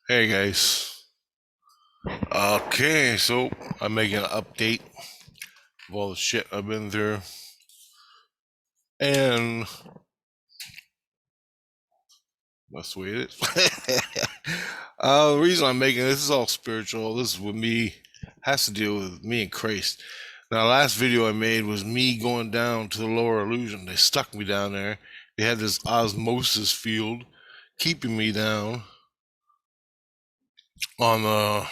Hey guys. Okay, so I'm making an update of all the shit I've been through. And that's the way it is. The reason I'm making this is all spiritual. This is with me, has to deal with me and Christ. Now, last video I made was me going down to the lower illusion. They stuck me down there. They had this osmosis field keeping me down on the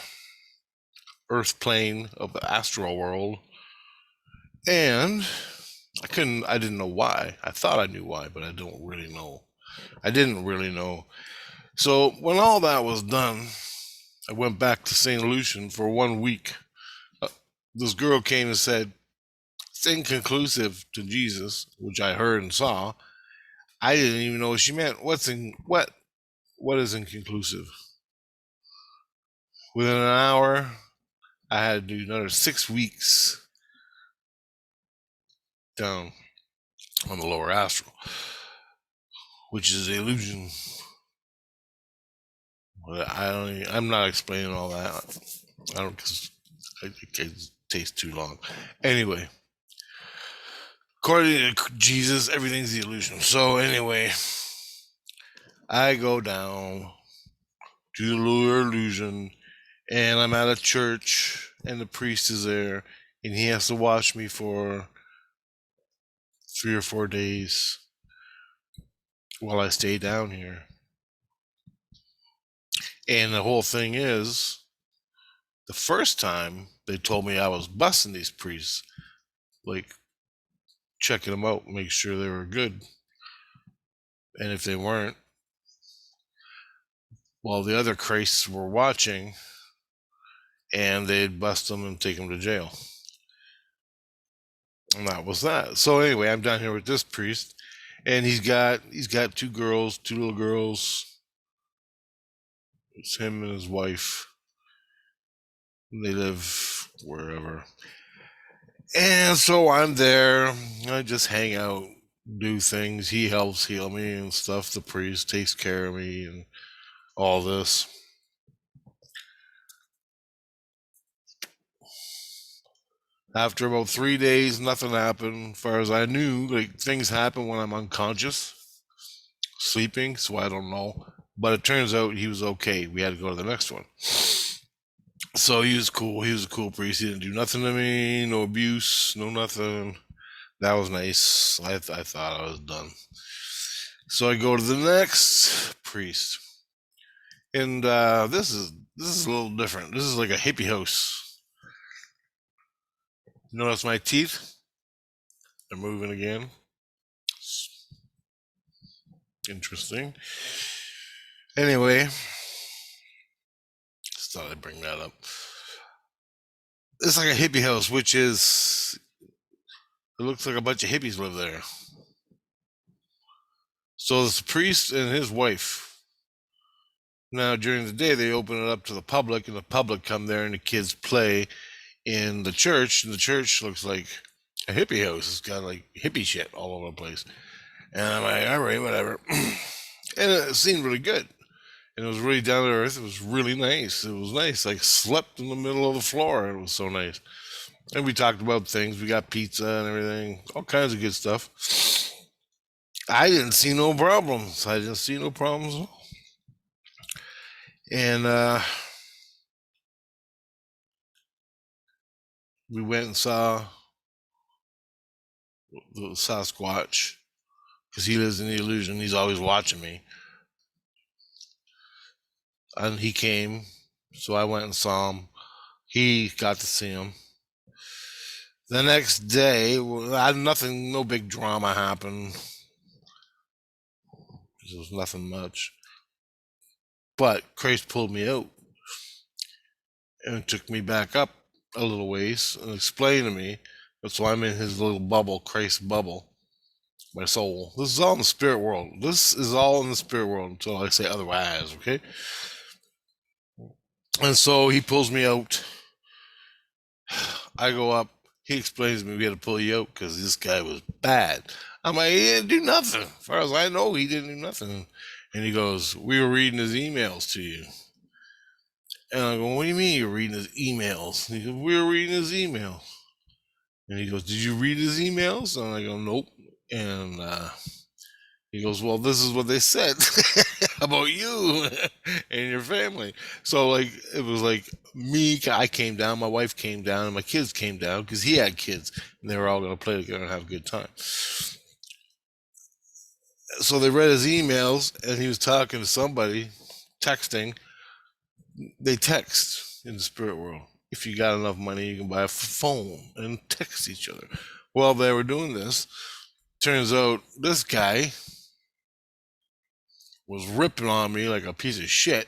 earth plane of the astral world. And I didn't know why. I thought I knew why, but I don't really know. I didn't really know. So when all that was done, I went back to St. Lucian for 1 week. Uh, this girl came and said, it's inconclusive to Jesus, which I heard and saw. I didn't even know what she meant. What is inconclusive? Within an hour, I had to do another 6 weeks down on the lower astral, which is the illusion. I'm not explaining all that. I don't, because it takes too long. Anyway, according to Jesus, everything's the illusion. So anyway, I go down to the lower illusion, and I'm at a church, and the priest is there, and he has to watch me for 3 or 4 days while I stay down here. And the whole thing is, the first time they told me I was busting these priests, like checking them out, make sure they were good. And if they weren't, well, the other Christs were watching, and they'd bust them and take them to jail. And that was that. So anyway, I'm down here with this priest, and he's got two girls, two little girls. It's him and his wife. And they live wherever. And so I'm there. I just hang out, do things. He helps heal me and stuff. The priest takes care of me and all this. After about 3 days, nothing happened. As far as I knew, like things happen when I'm unconscious, sleeping, so I don't know. But it turns out he was okay. We had to go to the next one. So he was cool. He was a cool priest. He didn't do nothing to me, no abuse, no nothing. That was nice. I thought I was done. So I go to the next priest, and this is a little different. This is like a hippie house. Notice my teeth? They're moving again. Interesting. Anyway, just thought I'd bring that up. It's like a hippie house, which is, it looks like a bunch of hippies live there. So it's a priest and his wife. Now during the day they open it up to the public, and the public come there, and the kids play in the church. And the church looks like a hippie house. It's got like hippie shit all over the place. And I'm like, all right, whatever. And it seemed really good. And it was really down to earth. It was really nice. It was nice. Like slept in the middle of the floor. It was so nice. And we talked about things. We got pizza and everything, all kinds of good stuff. I didn't see no problems. I didn't see no problems. And we went and saw the Sasquatch because he lives in the illusion. He's always watching me. And he came, so I went and saw him. He got to see him. The next day, nothing, no big drama happened. There was nothing much. But Christ pulled me out and took me back up a little ways and explained to me. So I'm in his little bubble, Christ bubble, my soul. This is all in the spirit world. This is all in the spirit world until I say otherwise, okay? And so he pulls me out. I go up. He explains to me we had to pull you out because this guy was bad. I'm like, he didn't do nothing. As far as I know, he didn't do nothing. And he goes, we were reading his emails to you. And I go, what do you mean you're reading his emails? He goes, we're reading his emails. And he goes, did you read his emails? And I go, nope. And he goes, well, this is what they said about you and your family. So like, it was like me, I came down, my wife came down, and my kids came down because he had kids, and they were all going to play together and have a good time. So they read his emails, and he was talking to somebody, texting. They text in the spirit world. If you got enough money, you can buy a phone and text each other. Well, they were doing this. Turns out this guy was ripping on me like a piece of shit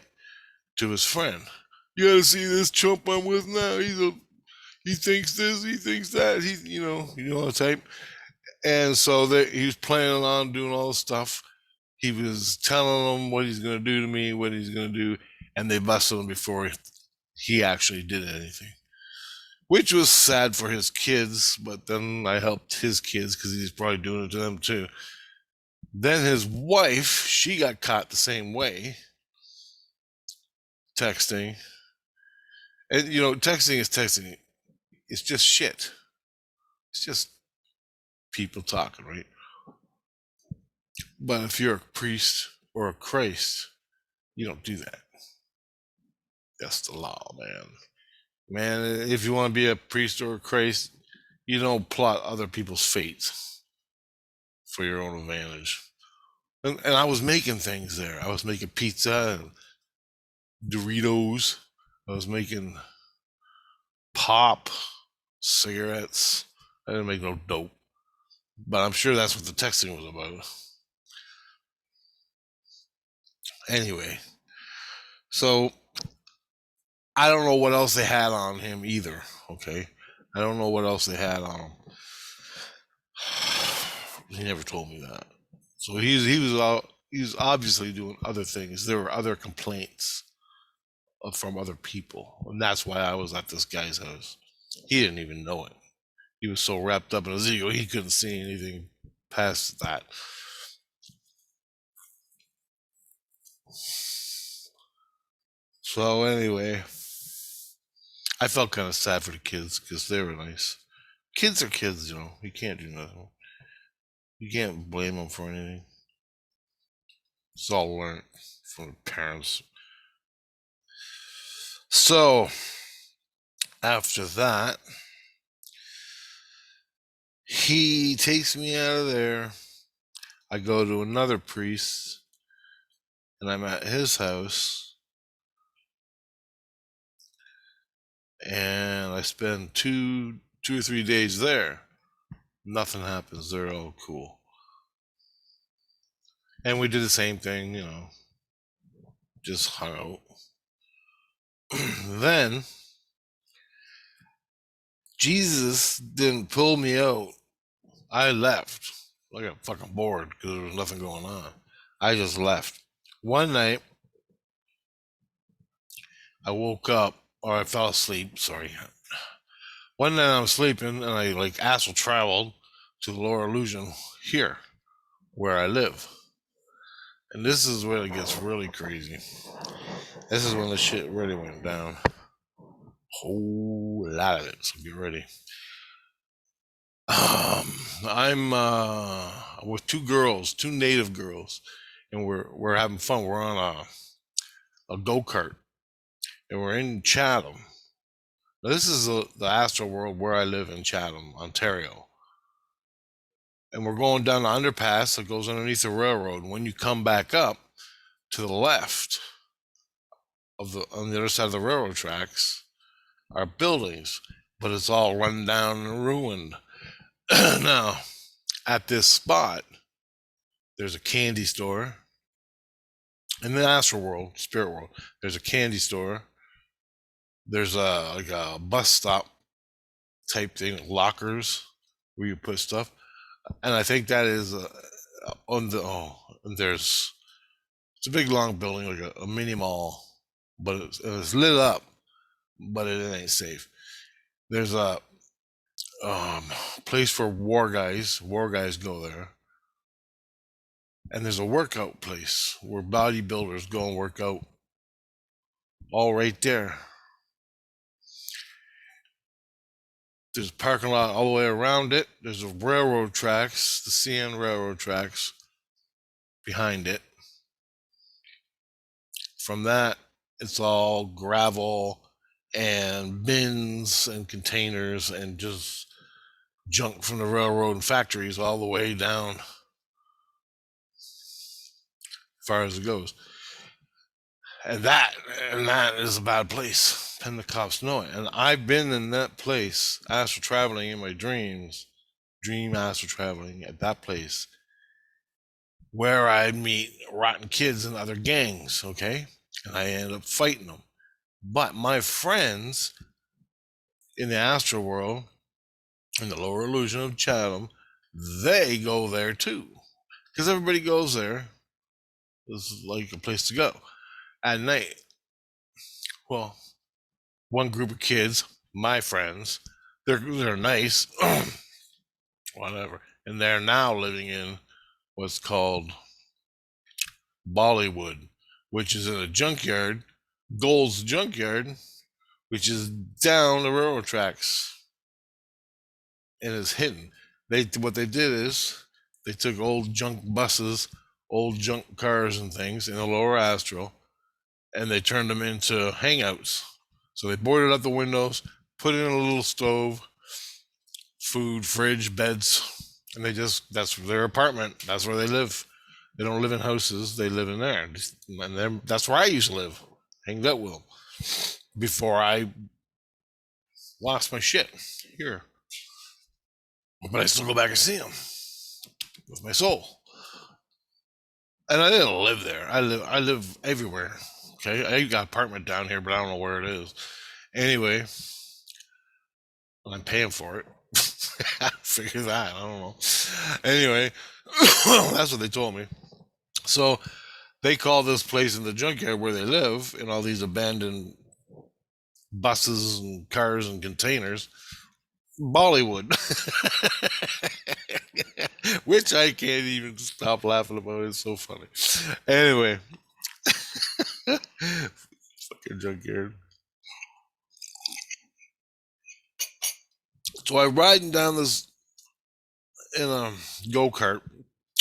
to his friend. You gotta see this chump I'm with now. He thinks this, he thinks that. You know the type. And so he was planning on doing all this stuff. He was telling them what he's gonna do to me, what he's gonna do, and they busted him before he actually did anything. Which was sad for his kids, but then I helped his kids because he's probably doing it to them too. Then his wife, she got caught the same way, texting. And texting is texting. It's just shit. It's just people talking, right? But if you're a priest or a Christ, you don't do that. That's the law, man. Man, if you want to be a priest or a Christ, you don't plot other people's fates for your own advantage. And I was making things there. I was making pizza and Doritos. I was making pop, cigarettes. I didn't make no dope. But I'm sure that's what the texting was about. Anyway, so I don't know what else they had on him either. Okay, I don't know what else they had on him. He never told me that. So he was obviously doing other things. There were other complaints from other people, and that's why I was at this guy's house. He didn't even know it. He was so wrapped up in his ego, he couldn't see anything past that. So anyway, I felt kind of sad for the kids because they were nice. Kids are kids, You can't do nothing. You can't blame them for anything. It's all learned from the parents. So after that, he takes me out of there. I go to another priest, and I'm at his house, and I spend two or 3 days there. Nothing happens. They're all cool. And we did the same thing, just hung out. Then Jesus didn't pull me out. I left. I got fucking bored because there was nothing going on. I just left. One night, I woke up, or I fell asleep. Sorry. One night I was sleeping, and I astral traveled to the lower illusion here, where I live. And this is where it gets really crazy. This is when the shit really went down. Whole lot of it. So get ready. I'm with two girls, two native girls, and we're having fun. We're on a go-kart, and we're in Chatham. Now, this is the astral world where I live in Chatham, Ontario. And we're going down the underpass that goes underneath the railroad. When you come back up to the left on the other side of the railroad tracks are buildings, but it's all run down and ruined. Now, at this spot, there's a candy store. In the astral world, spirit world, there's a candy store. There's a bus stop type thing, lockers where you put stuff, and I think that is on the and it's a big long building like a mini mall, but it's lit up, but it ain't safe. There's a place for war guys. War guys go there, and there's a workout place where bodybuilders go and work out. all right there. There's a parking lot all the way around it. There's a railroad tracks, the CN railroad tracks behind it. From that, it's all gravel and bins and containers and just junk from the railroad and factories all the way down as far as it goes. And that is a bad place. And the cops know it. And I've been in that place, astral traveling in my dreams, dream astral traveling at that place where I meet rotten kids and other gangs, okay? And I end up fighting them. But my friends in the astral world, in the lower illusion of Chatham, they go there too. Because everybody goes there. This is like a place to go. At night, well, one group of kids, my friends, they're nice, whatever, and they're now living in what's called Bollywood, which is in a junkyard, Gold's junkyard, which is down the railroad tracks and is hidden. What they did is they took old junk buses, old junk cars and things in the lower astral, and they turned them into hangouts. So they boarded up the windows, put in a little stove, food, fridge, beds, and that's their apartment. That's where they live. They don't live in houses. They live in there. And that's where I used to live. Hanged out with them before I lost my shit here. But I still go back and see them with my soul. And I didn't live there. I live everywhere. Okay, I got an apartment down here, but I don't know where it is. Anyway, I'm paying for it. Figure that. I don't know. Anyway, that's what they told me. So they call this place in the junkyard where they live in all these abandoned buses and cars and containers Bollywood. Which I can't even stop laughing about. It's so funny. Anyway, fucking junkyard. So I'm riding down this in a go-kart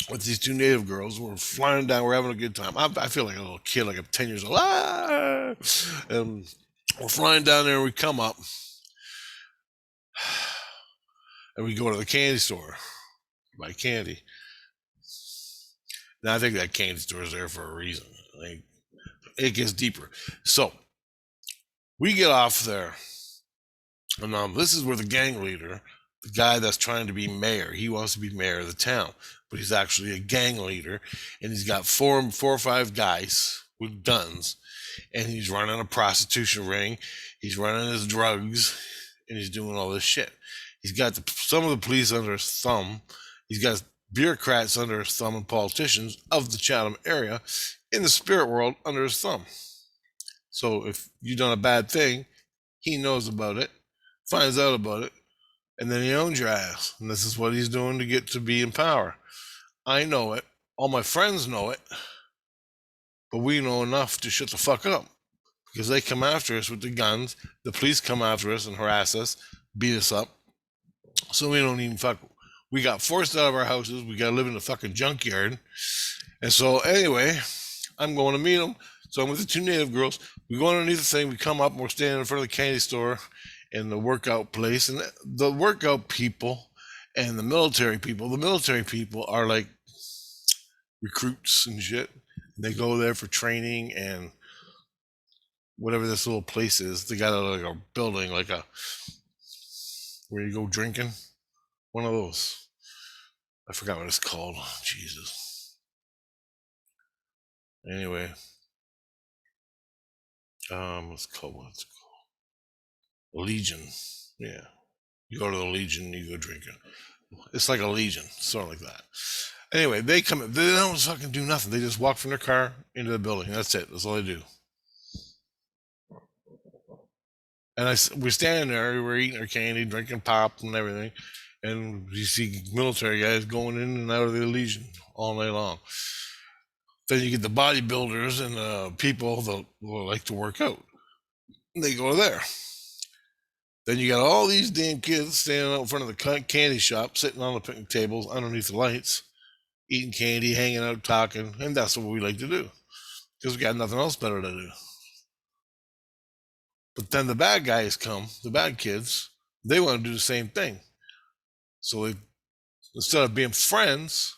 with these two native girls. We're flying down. We're having a good time. I feel like a little kid, like I'm 10 years old. Ah! And we're flying down there. And we come up, and we go to the candy store, buy candy. Now I think that candy store is there for a reason. Like, it gets deeper. So we get off there, and this is where the gang leader, the guy that's trying to be mayor, he wants to be mayor of the town, but he's actually a gang leader, and he's got four or five guys with guns, and he's running a prostitution ring, he's running his drugs, and he's doing all this shit. He's got some of the police under his thumb. He's got bureaucrats under his thumb and politicians of the Chatham area in the spirit world under his thumb. So if you've done a bad thing, he knows about it, finds out about it, and then he owns your ass. And this is what he's doing to get to be in power. I know it. All my friends know it. But we know enough to shut the fuck up. Because they come after us with the guns. The police come after us and harass us, beat us up. So we don't even fuck. We got forced out of our houses. We got to live in the fucking junkyard. And so anyway, I'm going to meet them. So I'm with the two native girls. We go underneath the thing. We come up and we're standing in front of the candy store in the workout place. And the workout people and the military people are like recruits and shit. And they go there for training and whatever this little place is. They got like a building, like a where you go drinking. One of those. I forgot what it's called. Jesus. Anyway. What's it called? Legion. Yeah. You go to the Legion, you go drinking. It's like a Legion, sort of like that. Anyway, they come in. They don't fucking do nothing. They just walk from their car into the building. That's it. That's all they do. And we're standing there. We're eating our candy, drinking pop and everything. And you see military guys going in and out of the Legion all night long. Then you get the bodybuilders and the people that like to work out. They go there. Then you got all these damn kids standing out in front of the candy shop, sitting on the picnic tables underneath the lights, eating candy, hanging out, talking, and that's what we like to do because we got nothing else better to do. But then the bad guys come, the bad kids, they want to do the same thing. So instead of being friends,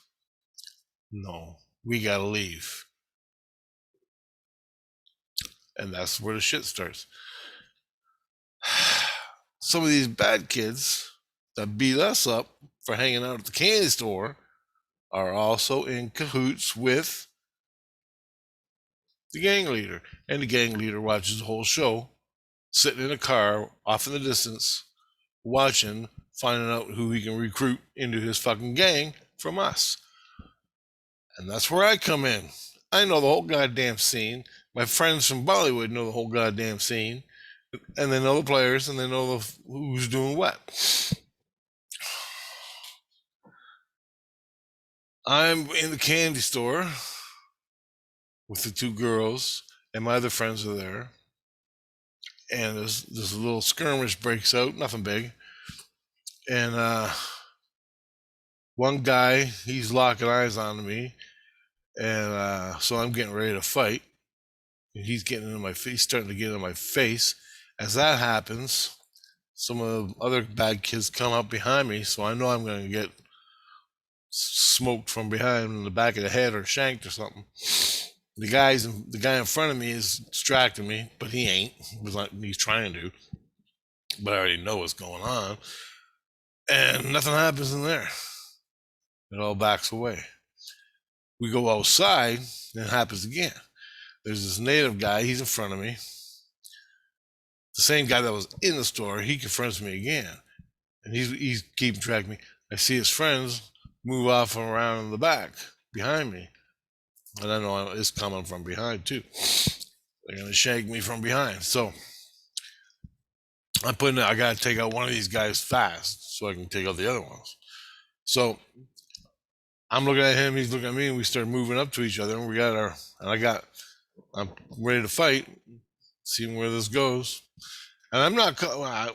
no, we gotta leave, and that's where the shit starts. Some of these bad kids that beat us up for hanging out at the candy store are also in cahoots with the gang leader. And the gang leader watches the whole show, sitting in a car off in the distance, watching, finding out who he can recruit into his fucking gang from us. And that's where I come in. I know the whole goddamn scene. My friends from Bollywood know the whole goddamn scene. And they know the players and they know who's doing what. I'm in the candy store with the two girls, and my other friends are there. And this little skirmish breaks out, nothing big. And one guy, he's locking eyes on me, and so I'm getting ready to fight. And he's getting into my face, starting to get into my face. As that happens, some of the other bad kids come up behind me, so I know I'm going to get smoked from behind in the back of the head or shanked or something. The guy in front of me is distracting me, but he ain't. He's trying to, but I already know what's going on, and nothing happens in there. It all backs away. We go outside, and it happens again. There's this native guy. He's in front of me. The same guy that was in the store. He confronts me again, and he's keeping track of me. I see his friends move off around in the back behind me, and I know it's coming from behind too. They're gonna shank me from behind. So I gotta take out one of these guys fast so I can take out the other ones. So I'm looking at him, he's looking at me, and we start moving up to each other. And I'm ready to fight, seeing where this goes. And I'm not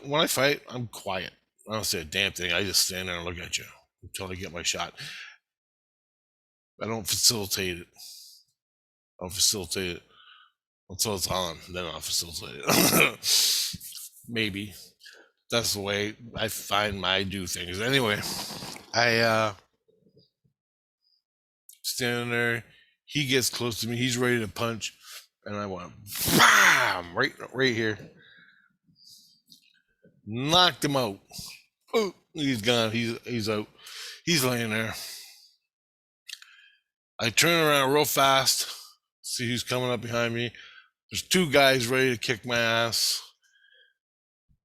when I fight, I'm quiet. I don't say a damn thing. I just stand there and look at you until I get my shot. I don't facilitate it. Until it's on, then I'll facilitate it. Maybe that's the way I do things. Anyway, I standing there. He gets close to me. He's ready to punch, and I went bam right here. Knocked him out. Oh, he's gone. He's out. He's laying there. I turn around real fast, see who's coming up behind me. There's two guys ready to kick my ass.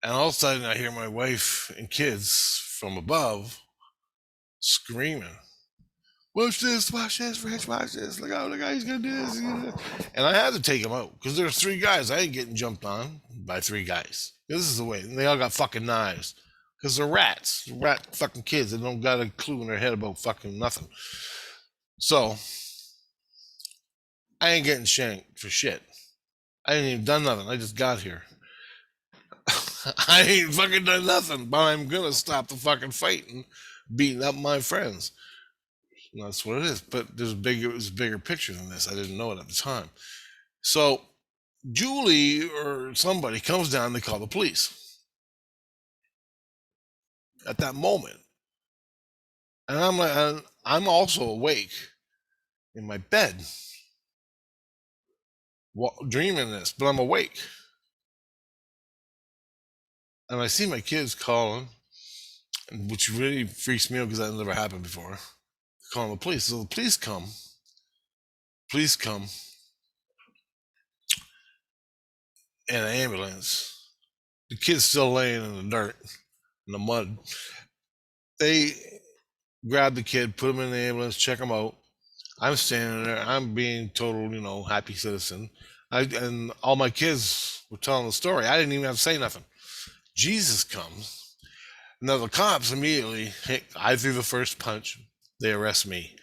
And all of a sudden, I hear my wife and kids from above screaming, watch this, Rich, watch this. Look out, he's going to do this. And I had to take him out because there's three guys. I ain't getting jumped on by three guys. This is the way. And they all got fucking knives because they're rats. Rat fucking kids that don't got a clue in their head about fucking nothing. So I ain't getting shanked for shit. I ain't even done nothing. I just got here. I ain't fucking done nothing, but I'm gonna stop the fucking fighting, beating up my friends. And that's what it is. But it was a bigger picture than this. I didn't know it at the time. So Julie or somebody comes down, they call the police. At that moment. And I'm like, I'm also awake in my bed, dreaming this, but I'm awake. And I see my kids calling, which really freaks me out because that never happened before. Calling the police. So the police come. In an ambulance. The kid's still laying in the dirt, in the mud. They grab the kid, put him in the ambulance, check him out. I'm standing there. I'm being total, happy citizen. And all my kids were telling the story. I didn't even have to say nothing. Jesus comes. Now the cops immediately I threw the first punch. They arrest me.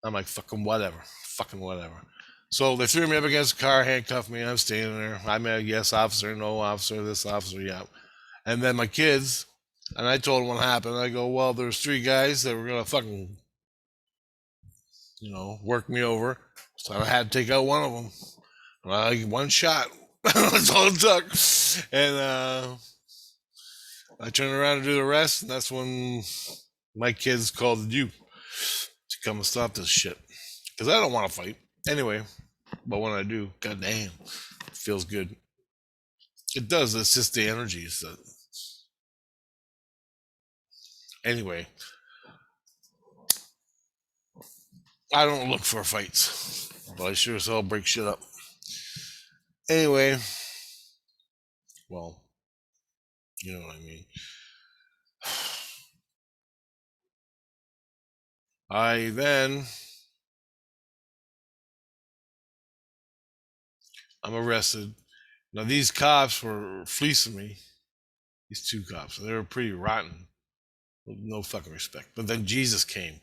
I'm like, fucking whatever. So they threw me up against the car, handcuffed me. I'm standing there. I'm a yes officer, no officer, this officer, yeah. And then my kids, and I told them what happened. I go, well, there's three guys that were gonna fucking, work me over. So I had to take out one of them. One shot. That's all it took. And I turned around to do the rest, and that's when my kids called you to come and stop this shit. Because I don't want to fight. Anyway, but when I do, goddamn, it feels good. It does. It's just the energy. Anyway, I don't look for fights, but I sure as hell break shit up. Anyway, well, you know what I mean. I'm arrested. Now these cops were fleecing me. These two cops, they were pretty rotten. No fucking respect. But then Jesus came.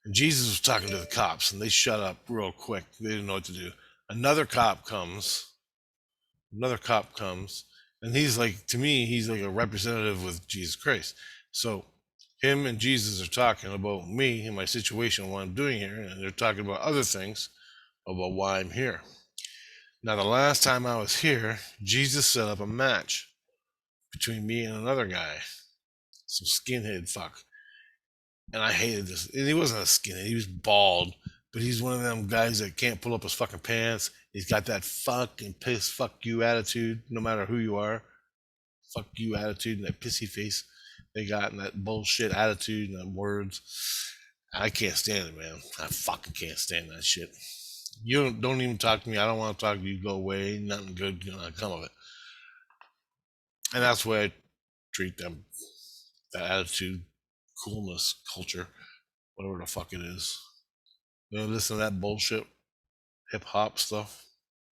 And Jesus was talking to the cops, and they shut up real quick. They didn't know what to do. Another cop comes. And he's like, to me, he's like a representative with Jesus Christ. So him and Jesus are talking about me and my situation, what I'm doing here, and they're talking about other things about why I'm here. Now, the last time I was here, Jesus set up a match between me and another guy, some skinhead fuck. And I hated this. And he wasn't a skinhead, he was bald, but he's one of them guys that can't pull up his fucking pants. He's got that fucking piss, fuck you attitude, no matter who you are. Fuck you attitude and that pissy face they got and that bullshit attitude and them words. I can't stand it, man. I fucking can't stand that shit. You don't even talk to me. I don't want to talk to you. Go away. Nothing good gonna come of it. And that's the way I treat them. That attitude, coolness, culture, whatever the fuck it is. Listen to that bullshit, hip hop stuff.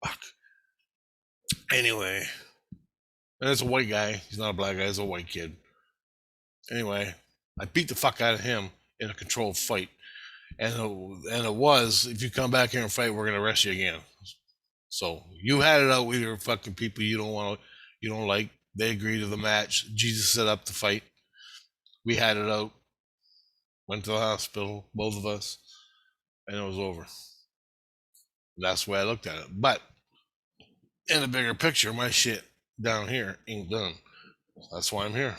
Fuck. Anyway, and it's a white guy. He's not a black guy. He's a white kid. Anyway, I beat the fuck out of him in a controlled fight. And it was, if you come back here and fight, we're gonna arrest you again. So you had it out with your fucking people you don't like. They agreed to the match. Jesus set up the fight. We had it out. Went to the hospital, both of us, and it was over. And that's the way I looked at it. But in the bigger picture, my shit down here ain't done. That's why I'm here.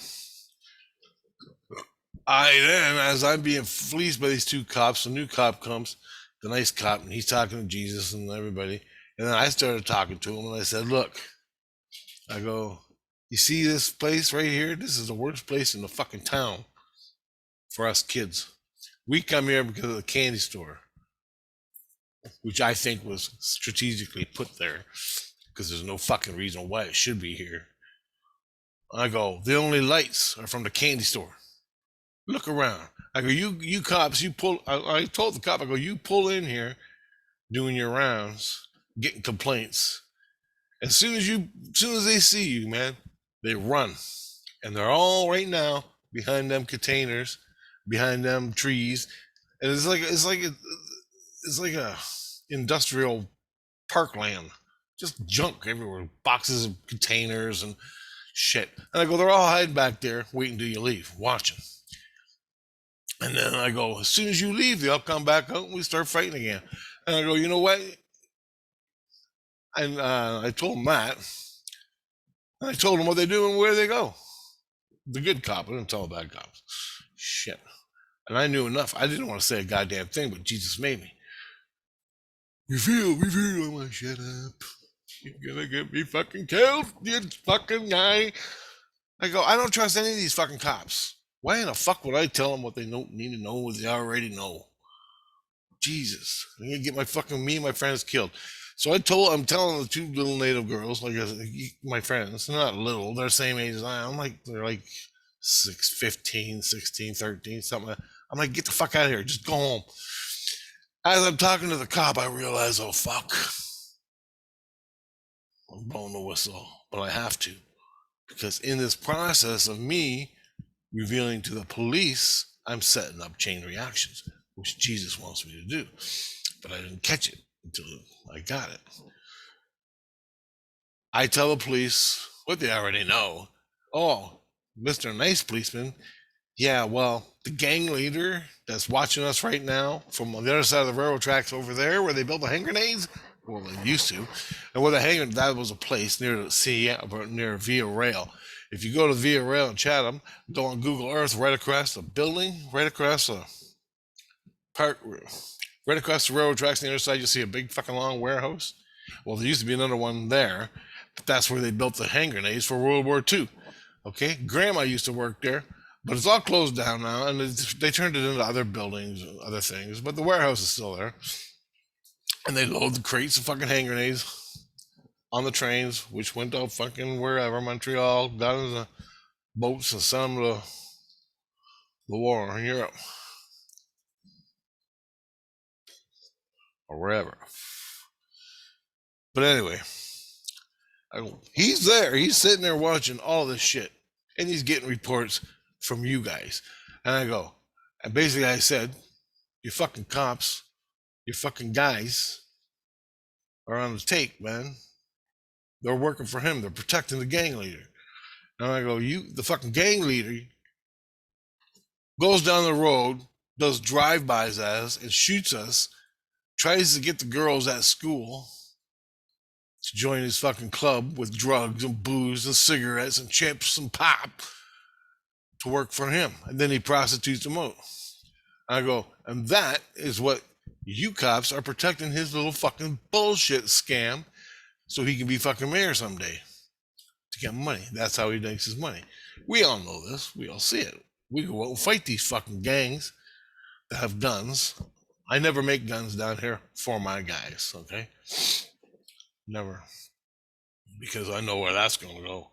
As I'm being fleeced by these two cops, the new cop comes, the nice cop, and he's talking to Jesus and everybody. And then I started talking to him, and I said, look, I go, you see this place right here? This is the worst place in the fucking town for us kids. We come here because of the candy store, which I think was strategically put there because there's no fucking reason why it should be here. I go, the only lights are from the candy store. Look around. I go, you cops, you pull. I told the cop, I go, you pull in here, doing your rounds, getting complaints. As soon as they see you, man, they run, and they're all right now behind them containers, behind them trees, and it's like a industrial parkland, just junk everywhere, boxes of containers and shit. And I go, they're all hiding back there, waiting till you leave, watching. And then I go, as soon as you leave, they'll come back out and we start fighting again. And I go, you know what? And I told them that. And I told them what they do and where they go. The good cop. I didn't tell the bad cops. Shit. And I knew enough. I didn't want to say a goddamn thing, but Jesus made me. Reveal. I'm like, shut up. You're gonna get me fucking killed, you fucking guy. I go, I don't trust any of these fucking cops. Why in the fuck would I tell them what they need to know what they already know? Jesus. I'm gonna get me and my friends killed. So I'm telling the two little native girls, like my friends, they're not little, they're the same age as I am. They're like 15, 16, 13, something. I'm like, get the fuck out of here. Just go home. As I'm talking to the cop, I realize, oh fuck. I'm blowing the whistle, but I have to. Because in this process of me revealing to the police, I'm setting up chain reactions, which Jesus wants me to do. But I didn't catch it. until I got it. I tell the police what they already know. Oh, Mr. Nice Policeman. Yeah, well, the gang leader that's watching us right now from the other side of the railroad tracks over there where they built the hand grenades, well, they used to, and where the hand that was a place near the sea, near Via Rail. If you go to Via Rail in Chatham, go on Google Earth, right across the building, right across the park, right across the railroad tracks on the other side, you see a big fucking long warehouse. Well, there used to be another one there, but that's where they built the hand grenades for World War II. Okay, Grandma used to work there, but it's all closed down now, and they turned it into other buildings, other things. But the warehouse is still there, and they load the crates of fucking hand grenades on the trains, which went to fucking wherever, Montreal, got in the boats and sent them to the war in Europe or wherever. But anyway, he's there. He's sitting there watching all this shit, and he's getting reports from you guys. And I go, and basically I said, you fucking cops, you fucking guys are on the take, man. They're working for him. They're protecting the gang leader. And I go, the fucking gang leader goes down the road, does drive-bys at us and shoots us, tries to get the girls at school to join his fucking club with drugs and booze and cigarettes and chips and pop to work for him. And then he prostitutes them out. I go, and that is what you cops are protecting his little fucking bullshit scam so he can be fucking mayor someday to get money. That's how he makes his money. We all know this. We all see it. We go out and fight these fucking gangs that have guns. I never make guns down here for my guys, okay? Never. Because I know where that's going to go.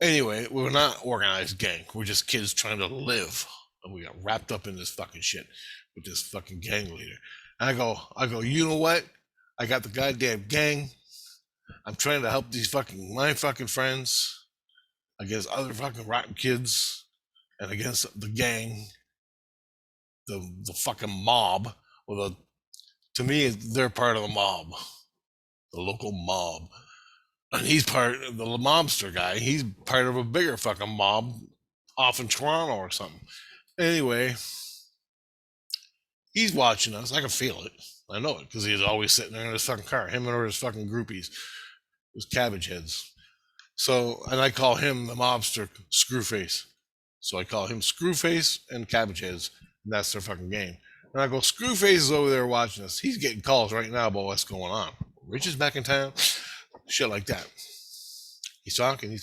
Anyway, we're not organized gang. We're just kids trying to live. And we got wrapped up in this fucking shit with this fucking gang leader. And I go, you know what? I got the goddamn gang. I'm trying to help my fucking friends against other fucking rotten kids and against the gang, the fucking mob. Well, to me, they're part of the mob, the local mob. And he's part of the mobster guy. He's part of a bigger fucking mob off in Toronto or something. Anyway, he's watching us. I can feel it. I know it because he's always sitting there in his fucking car. Him and his fucking groupies, his cabbage-heads. So, and I call him the mobster Screwface. So I call him Screwface and cabbage-heads, and that's their fucking game. And I go, Screwface is over there watching us. He's getting calls right now about what's going on. Rich is back in town. Shit like that. He's talking.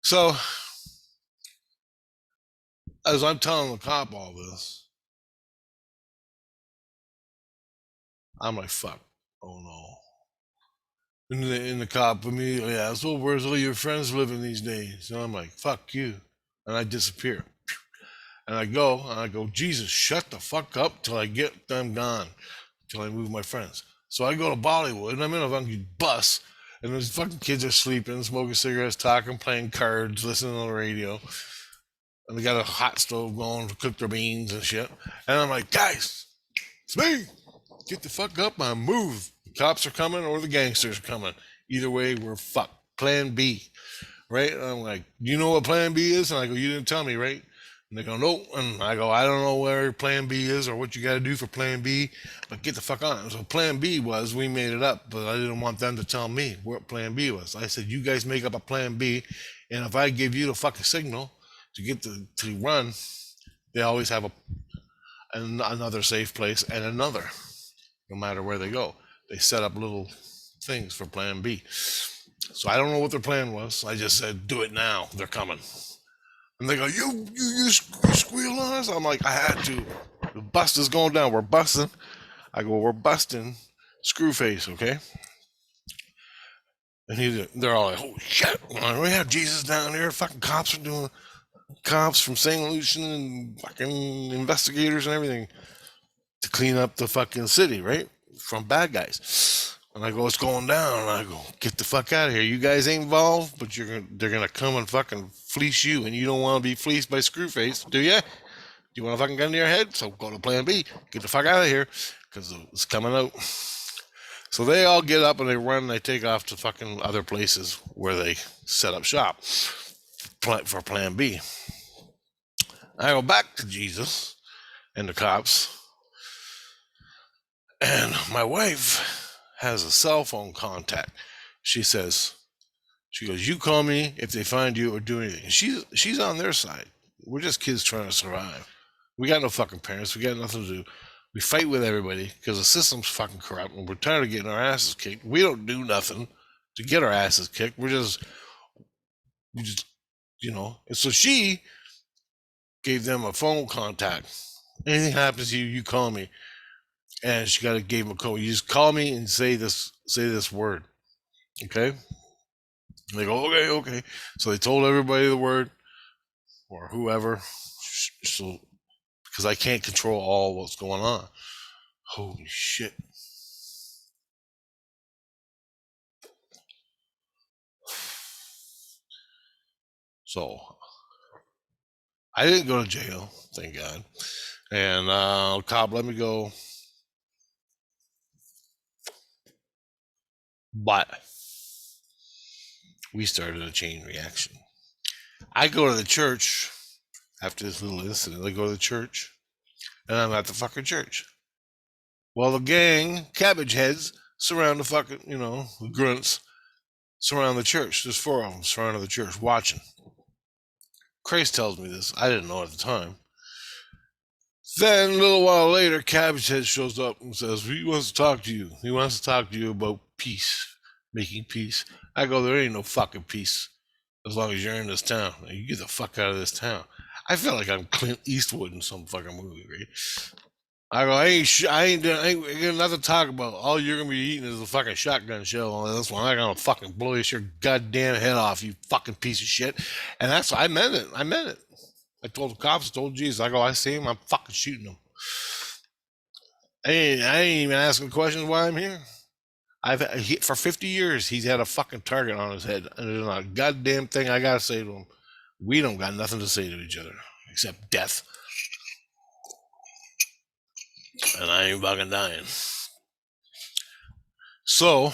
So, as I'm telling the cop all this, I'm like, fuck. Oh no. And the cop immediately asks, well, where's all your friends living these days? And I'm like, fuck you. And I disappear. And I go, Jesus, shut the fuck up till I get them gone, till I move my friends. So I go to Bollywood, and I'm in a fucking bus, and those fucking kids are sleeping, smoking cigarettes, talking, playing cards, listening on the radio. And they got a hot stove going to cook their beans and shit. And I'm like, guys, it's me. Get the fuck up and move. The cops are coming or the gangsters are coming. Either way, we're fucked. Plan B. Right? And I'm like, you know what plan B is? And I go, you didn't tell me, right? And they go, nope. And I go, I don't know where plan B is or what you got to do for plan B, but get the fuck on it. So plan B was, we made it up, but I didn't want them to tell me what plan B was. I said, you guys make up a plan B, and if I give you the fucking signal to get to run, they always have another safe place and another, no matter where they go. They set up little things for plan B. So I don't know what their plan was. I just said, do it now. They're coming. And they go, you squeal on us? I'm like, I had to. The bust is going down. We're busting. I go, we're busting Screwface, okay? And they're all like, oh shit, we have Jesus down here. Fucking cops from St. Lucian and fucking investigators and everything to clean up the fucking city, right? From bad guys. And I go, it's going down. And I go, get the fuck out of here. You guys ain't involved, but they're gonna come and fucking fleece you, and you don't want to be fleeced by Screwface, do ya? You want a fucking gun to your head? So go to plan B. Get the fuck out of here, because it's coming out. So they all get up and they run and they take off to fucking other places where they set up shop for plan B. I go back to Jesus and the cops, and my wife has a cell phone contact. She goes, you call me if they find you or do anything. She's on their side. We're just kids trying to survive. We got no fucking parents. We got nothing to do. We fight with everybody because the system's fucking corrupt and we're tired of getting our asses kicked. We don't do nothing to get our asses kicked. We just, And so she gave them a phone contact. Anything happens to you, you call me. And she gave him a code. You just call me and say this word. Okay? And they go, okay. So they told everybody the word, or whoever. So, because I can't control all what's going on. Holy shit. So, I didn't go to jail, thank God. And cop let me go. But we started a chain reaction. I go to the church after this little incident. I go to the church, and I'm at the fucking church. Well, the gang, cabbage-heads, surround the fucking, the grunts, surround the church. There's 4 of them surrounding the church, watching. Christ tells me this. I didn't know at the time. Then, a little while later, Cabbage-Head shows up and says, he wants to talk to you. He wants to talk to you about peace, making peace. I go, there ain't no fucking peace as long as you're in this town. You get the fuck out of this town. I feel like I'm Clint Eastwood in some fucking movie, right? I go, I ain't got nothing to talk about. All you're gonna be eating is a fucking shotgun shell on this one. I'm gonna fucking blow your goddamn head off, you fucking piece of shit. And that's I meant it. I told the cops, told Jesus, I go, I see him, I'm fucking shooting him. I ain't even asking questions why I'm here. For 50 years, he's had a fucking target on his head, and there's not a goddamn thing I gotta say to him. We don't got nothing to say to each other except death. And I ain't fucking dying. So,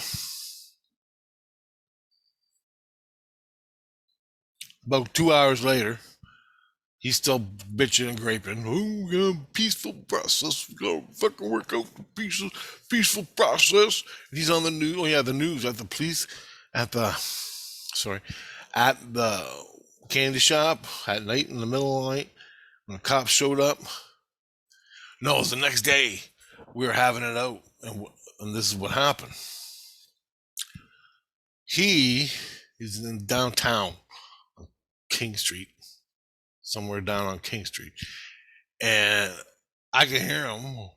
about 2 hours later, he's still bitching and griping. Oh, we got a peaceful process. We gotta fucking work out the peaceful process. And he's on the news. Oh yeah, the news at the police, at the candy shop at night, in the middle of the night, when the cops showed up. No, it was the next day. We were having it out, and this is what happened. He is in downtown, King Street, somewhere down on King Street, and I can hear him.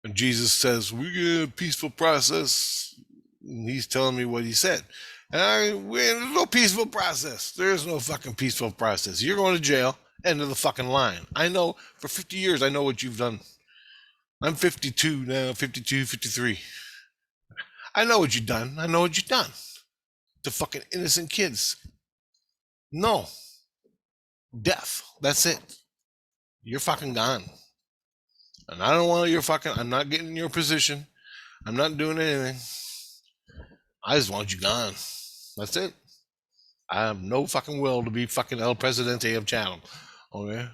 And Jesus says, "We get a peaceful process." And he's telling me what he said. And there's no peaceful process. There's no fucking peaceful process. You're going to jail. End of the fucking line. I know for 50 years, I know what you've done. I'm 52 now, 52, 53. I know what you've done. I know what you've done to fucking innocent kids. No. Death. That's it. You're fucking gone. And I don't want your fucking, I'm not getting in your position. I'm not doing anything. I just want you gone. That's it. I have no fucking will to be fucking El Presidente of Chatham. Okay?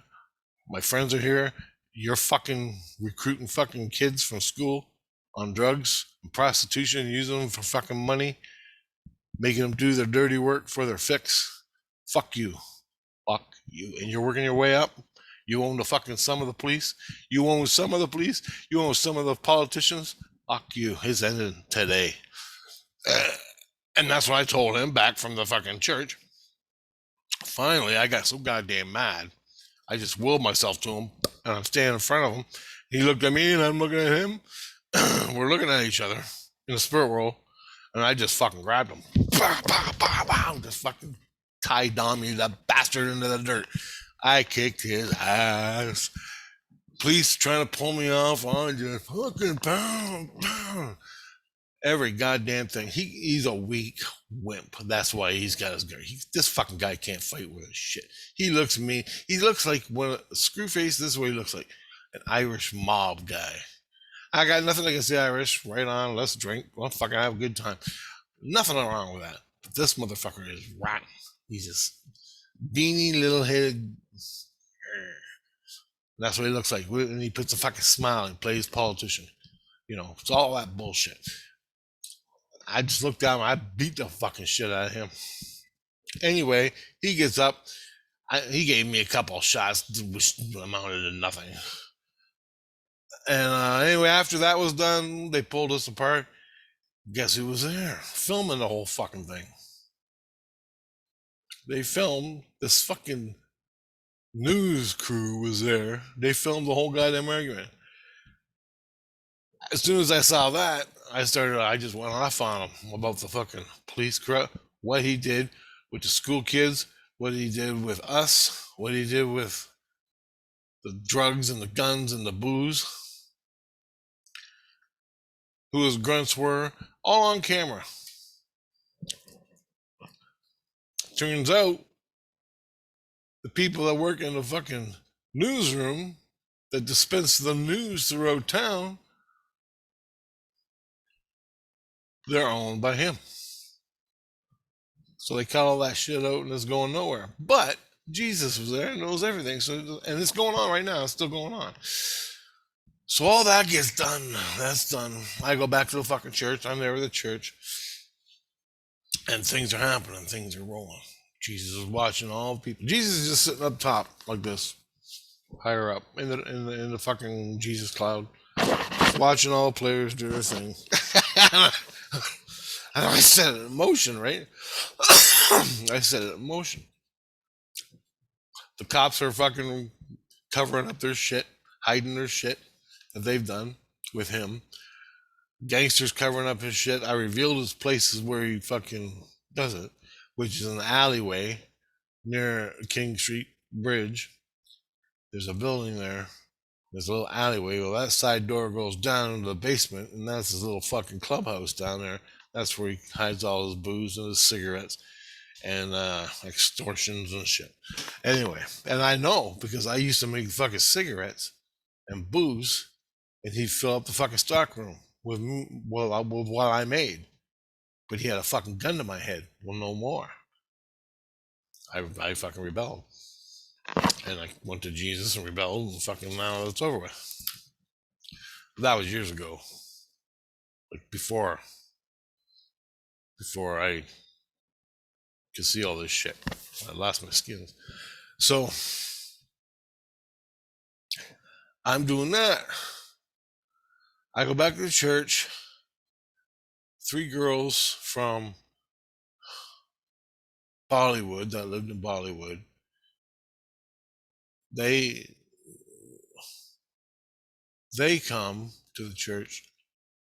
My friends are here. You're fucking recruiting fucking kids from school on drugs and prostitution, using them for fucking money, making them do their dirty work for their fix. Fuck you. Fuck you. And you're working your way up. You own the fucking some of the police. You own some of the police. You own some of the politicians. Fuck you. It's ending today. And that's what I told him back from the fucking church. Finally, I got so goddamn mad. I just willed myself to him, and I'm standing in front of him. He looked at me, and I'm looking at him. We're looking at each other in the spirit world, and I just fucking grabbed him. Just fucking tie-down me, that bastard, into the dirt. I kicked his ass. Police trying to pull me off. I just fucking pound. Every goddamn thing. He's a weak wimp. That's why he's got his gun. This fucking guy can't fight with his shit. He looks mean. He looks like Screwface. This is what he looks like. An Irish mob guy. I got nothing against the Irish. Right on. Let's drink. Well, fucking have a good time. Nothing wrong with that. But this motherfucker is rotten. He's just beanie little headed. That's what he looks like. And he puts a fucking smile and plays politician. It's all that bullshit. I just looked down. I beat the fucking shit out of him. Anyway, he gets up. He gave me a couple of shots, which amounted to nothing. And anyway, after that was done, they pulled us apart. Guess who was there? Filming the whole fucking thing. They filmed this fucking news crew was there. They filmed the whole goddamn argument. As soon as I saw that, I just went off on him about the fucking police corrupt, what he did with the school kids, what he did with us, what he did with the drugs and the guns and the booze, who his grunts were, all on camera. Turns out the people that work in the fucking newsroom that dispense the news throughout town, they're owned by him. So they cut all that shit out and it's going nowhere. But Jesus was there and knows everything. And it's going on right now. It's still going on. So all that gets done. That's done. I go back to the fucking church. I'm there with the church. And things are happening. Things are rolling. Jesus is watching all people. Jesus is just sitting up top like this. Higher up in the fucking Jesus cloud. Watching all the players do their thing. I set it in motion, right? I set it in motion. The cops are fucking covering up their shit, hiding their shit that they've done with him. Gangsters covering up his shit. I revealed his places where he fucking does it, which is an alleyway near King Street Bridge. There's a building there. There's a little alleyway. Well, that side door goes down into the basement, and that's his little fucking clubhouse down there. That's where he hides all his booze and his cigarettes and extortions and shit. Anyway, and I know because I used to make fucking cigarettes and booze, and he'd fill up the fucking stockroom with what I made. But he had a fucking gun to my head. Well, no more. I fucking rebelled. And I went to Jesus and rebelled, and fucking now it's over with. That was years ago. Like before I could see all this shit. I lost my skills. So I'm doing that. I go back to the church. 3 girls from Bollywood that lived in Bollywood. They come to the church,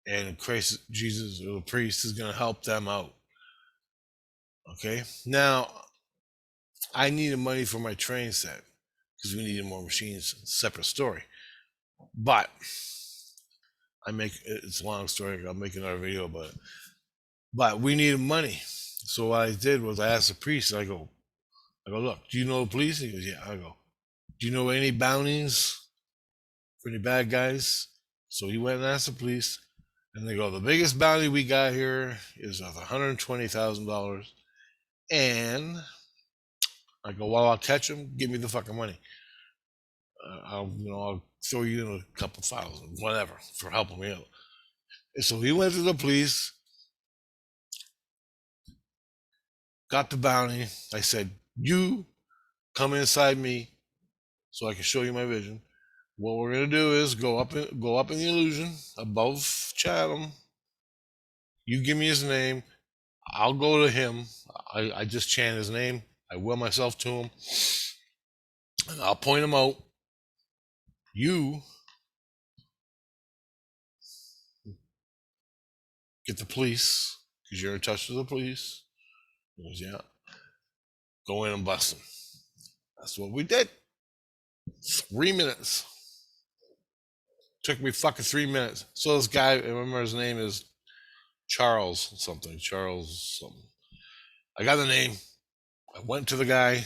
and Christ, Jesus, or the priest is going to help them out. Okay? Now, I needed money for my train set because we needed more machines. Separate story. But it's a long story. I'll make another video about it. But we needed money. So what I did was I asked the priest, I go, look, do you know the police? He goes, yeah. I go, do you know any bounties for any bad guys? So he went and asked the police, and they go, the biggest bounty we got here is of $120,000. And I go, well, I'll catch him. Give me the fucking money. I'll throw you in a couple thousand, whatever, for helping me out. And so he went to the police, got the bounty. I said, you come inside me so I can show you my vision. What we're gonna do is go up in the illusion above Chatham. You give me his name. I'll go to him. I just chant his name. I will myself to him, and I'll point him out. You get the police because you're in touch with the police. He goes, yeah. Go in and bust him. That's what we did. 3 minutes. Took me fucking 3 minutes. So this guy, I remember his name is Charles something. Charles something. I got the name. I went to the guy.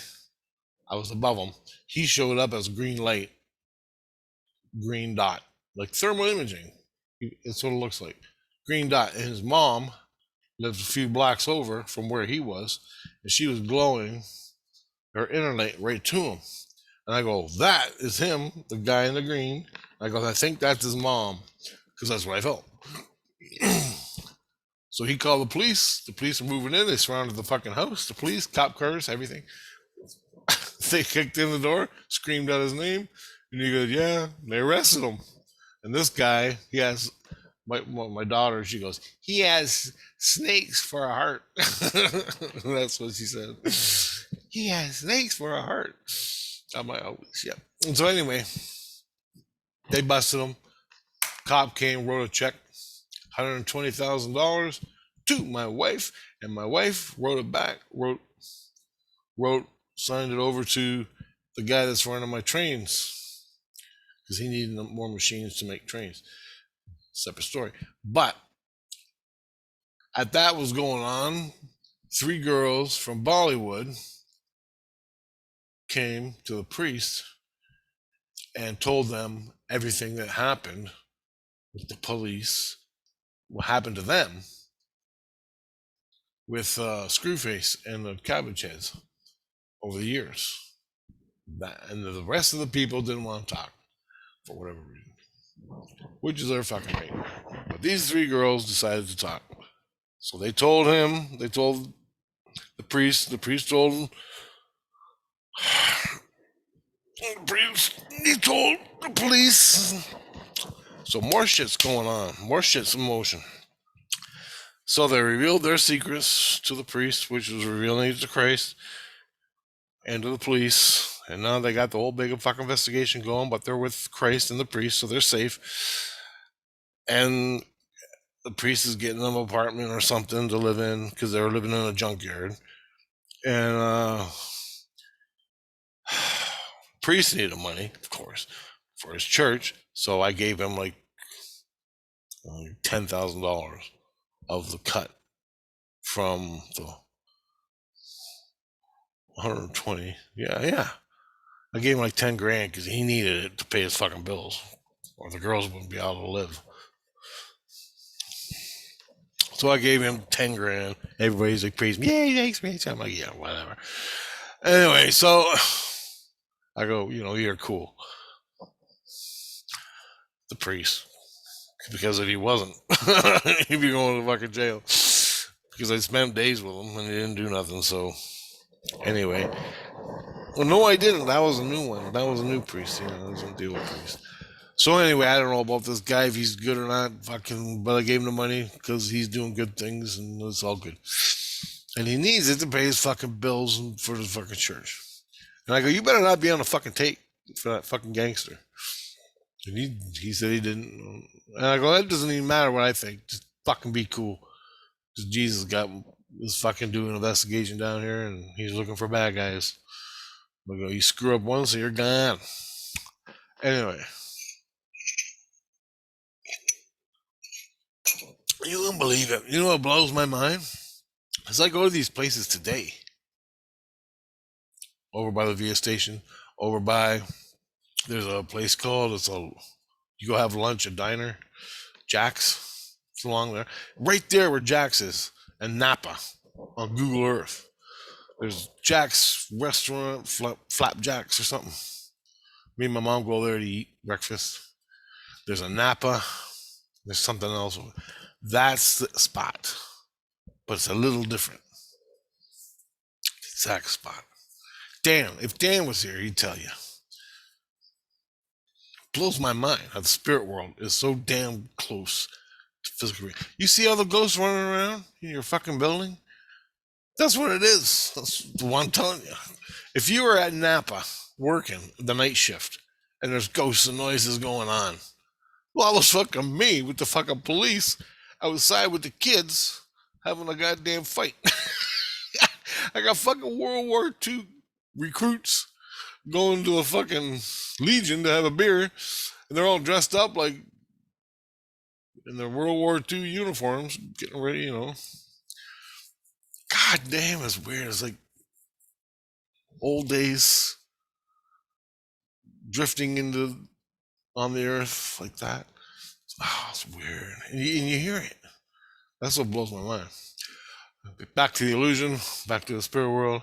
I was above him. He showed up as green light, green dot, like thermal imaging. That's what it looks like. Green dot. And his mom lived a few blocks over from where he was, and she was glowing her internet right to him. And I go, that is him, the guy in the green. I go, I think that's his mom, because that's what I felt. So he called the police. The police are moving in. They surrounded the fucking house. The police, cop cars, everything. They kicked in the door, screamed out his name, and he goes, yeah. And they arrested him. And this guy, he has my daughter. She goes, he has snakes for a heart. That's what she said. He has snakes for a heart. I'm like, oh shit. And so anyway, they busted him. Cop came, wrote a check, $120,000 to my wife, and my wife wrote it back, signed it over to the guy that's running my trains, because he needed more machines to make trains. Separate story. But at that was going on, 3 girls from Bollywood came to the priest and told them everything that happened with the police, what happened to them with Screwface and the cabbage-heads over the years. And the rest of the people didn't want to talk for whatever reason, which is their fucking right. But these 3 girls decided to talk. So they told him, they told the priest told him, he told the police. So more shit's going on, more shit's in motion. So they revealed their secrets to the priest, which was revealing it to Christ and to the police. And now they got the whole big fucking investigation going, but they're with Christ and the priest, so they're safe. And the priest is getting them an apartment or something to live in, because they were living in a junkyard. And priest needed money, of course, for his church. So I gave him like $10,000 of the cut from the 120. Yeah. I gave him like 10 grand because he needed it to pay his fucking bills, or the girls wouldn't be able to live. So I gave him 10 grand. Everybody's like praising me. Yay, thanks, man. I'm like, yeah, whatever. Anyway, so I go, you're cool. The priest. Because if he wasn't, he'd be going to fucking jail. Because I spent days with him and he didn't do nothing. So anyway. Well, no, I didn't. That was a new one. That was a new priest. I was going to deal with priest. So anyway, I don't know about this guy, if he's good or not, but I gave him the money because he's doing good things and it's all good. And he needs it to pay his fucking bills and for the fucking church. And I go, you better not be on a fucking tape for that fucking gangster. And he said he didn't. And I go, that doesn't even matter what I think. Just fucking be cool. Because Jesus is fucking doing an investigation down here and he's looking for bad guys. I go, you screw up once and you're gone. Anyway. You wouldn't believe it. You know what blows my mind? As I go to these places today, over by the VIA station, there's a place called, you go have lunch, a diner, Jack's, it's along there. Right there where Jack's is, and Napa, on Google Earth. There's Jack's restaurant, Flapjacks or something. Me and my mom go there to eat breakfast. There's a Napa. There's something else. That's the spot. But it's a little different. Exact spot. Damn, if Dan was here, he'd tell you. Blows my mind how the spirit world is so damn close to physical reality. You see all the ghosts running around in your fucking building? That's what it is. That's what I'm telling you. If you were at Napa working the night shift and there's ghosts and noises going on, well, it was fucking me with the fucking police outside with the kids having a goddamn fight. I got fucking World War II recruits going to a fucking Legion to have a beer, and they're all dressed up like in their World War II uniforms, getting ready, God damn, it's weird. It's like old days drifting into on the earth like that. Oh, it's weird. And you hear it. That's what blows my mind. Back to the illusion, back to the spirit world.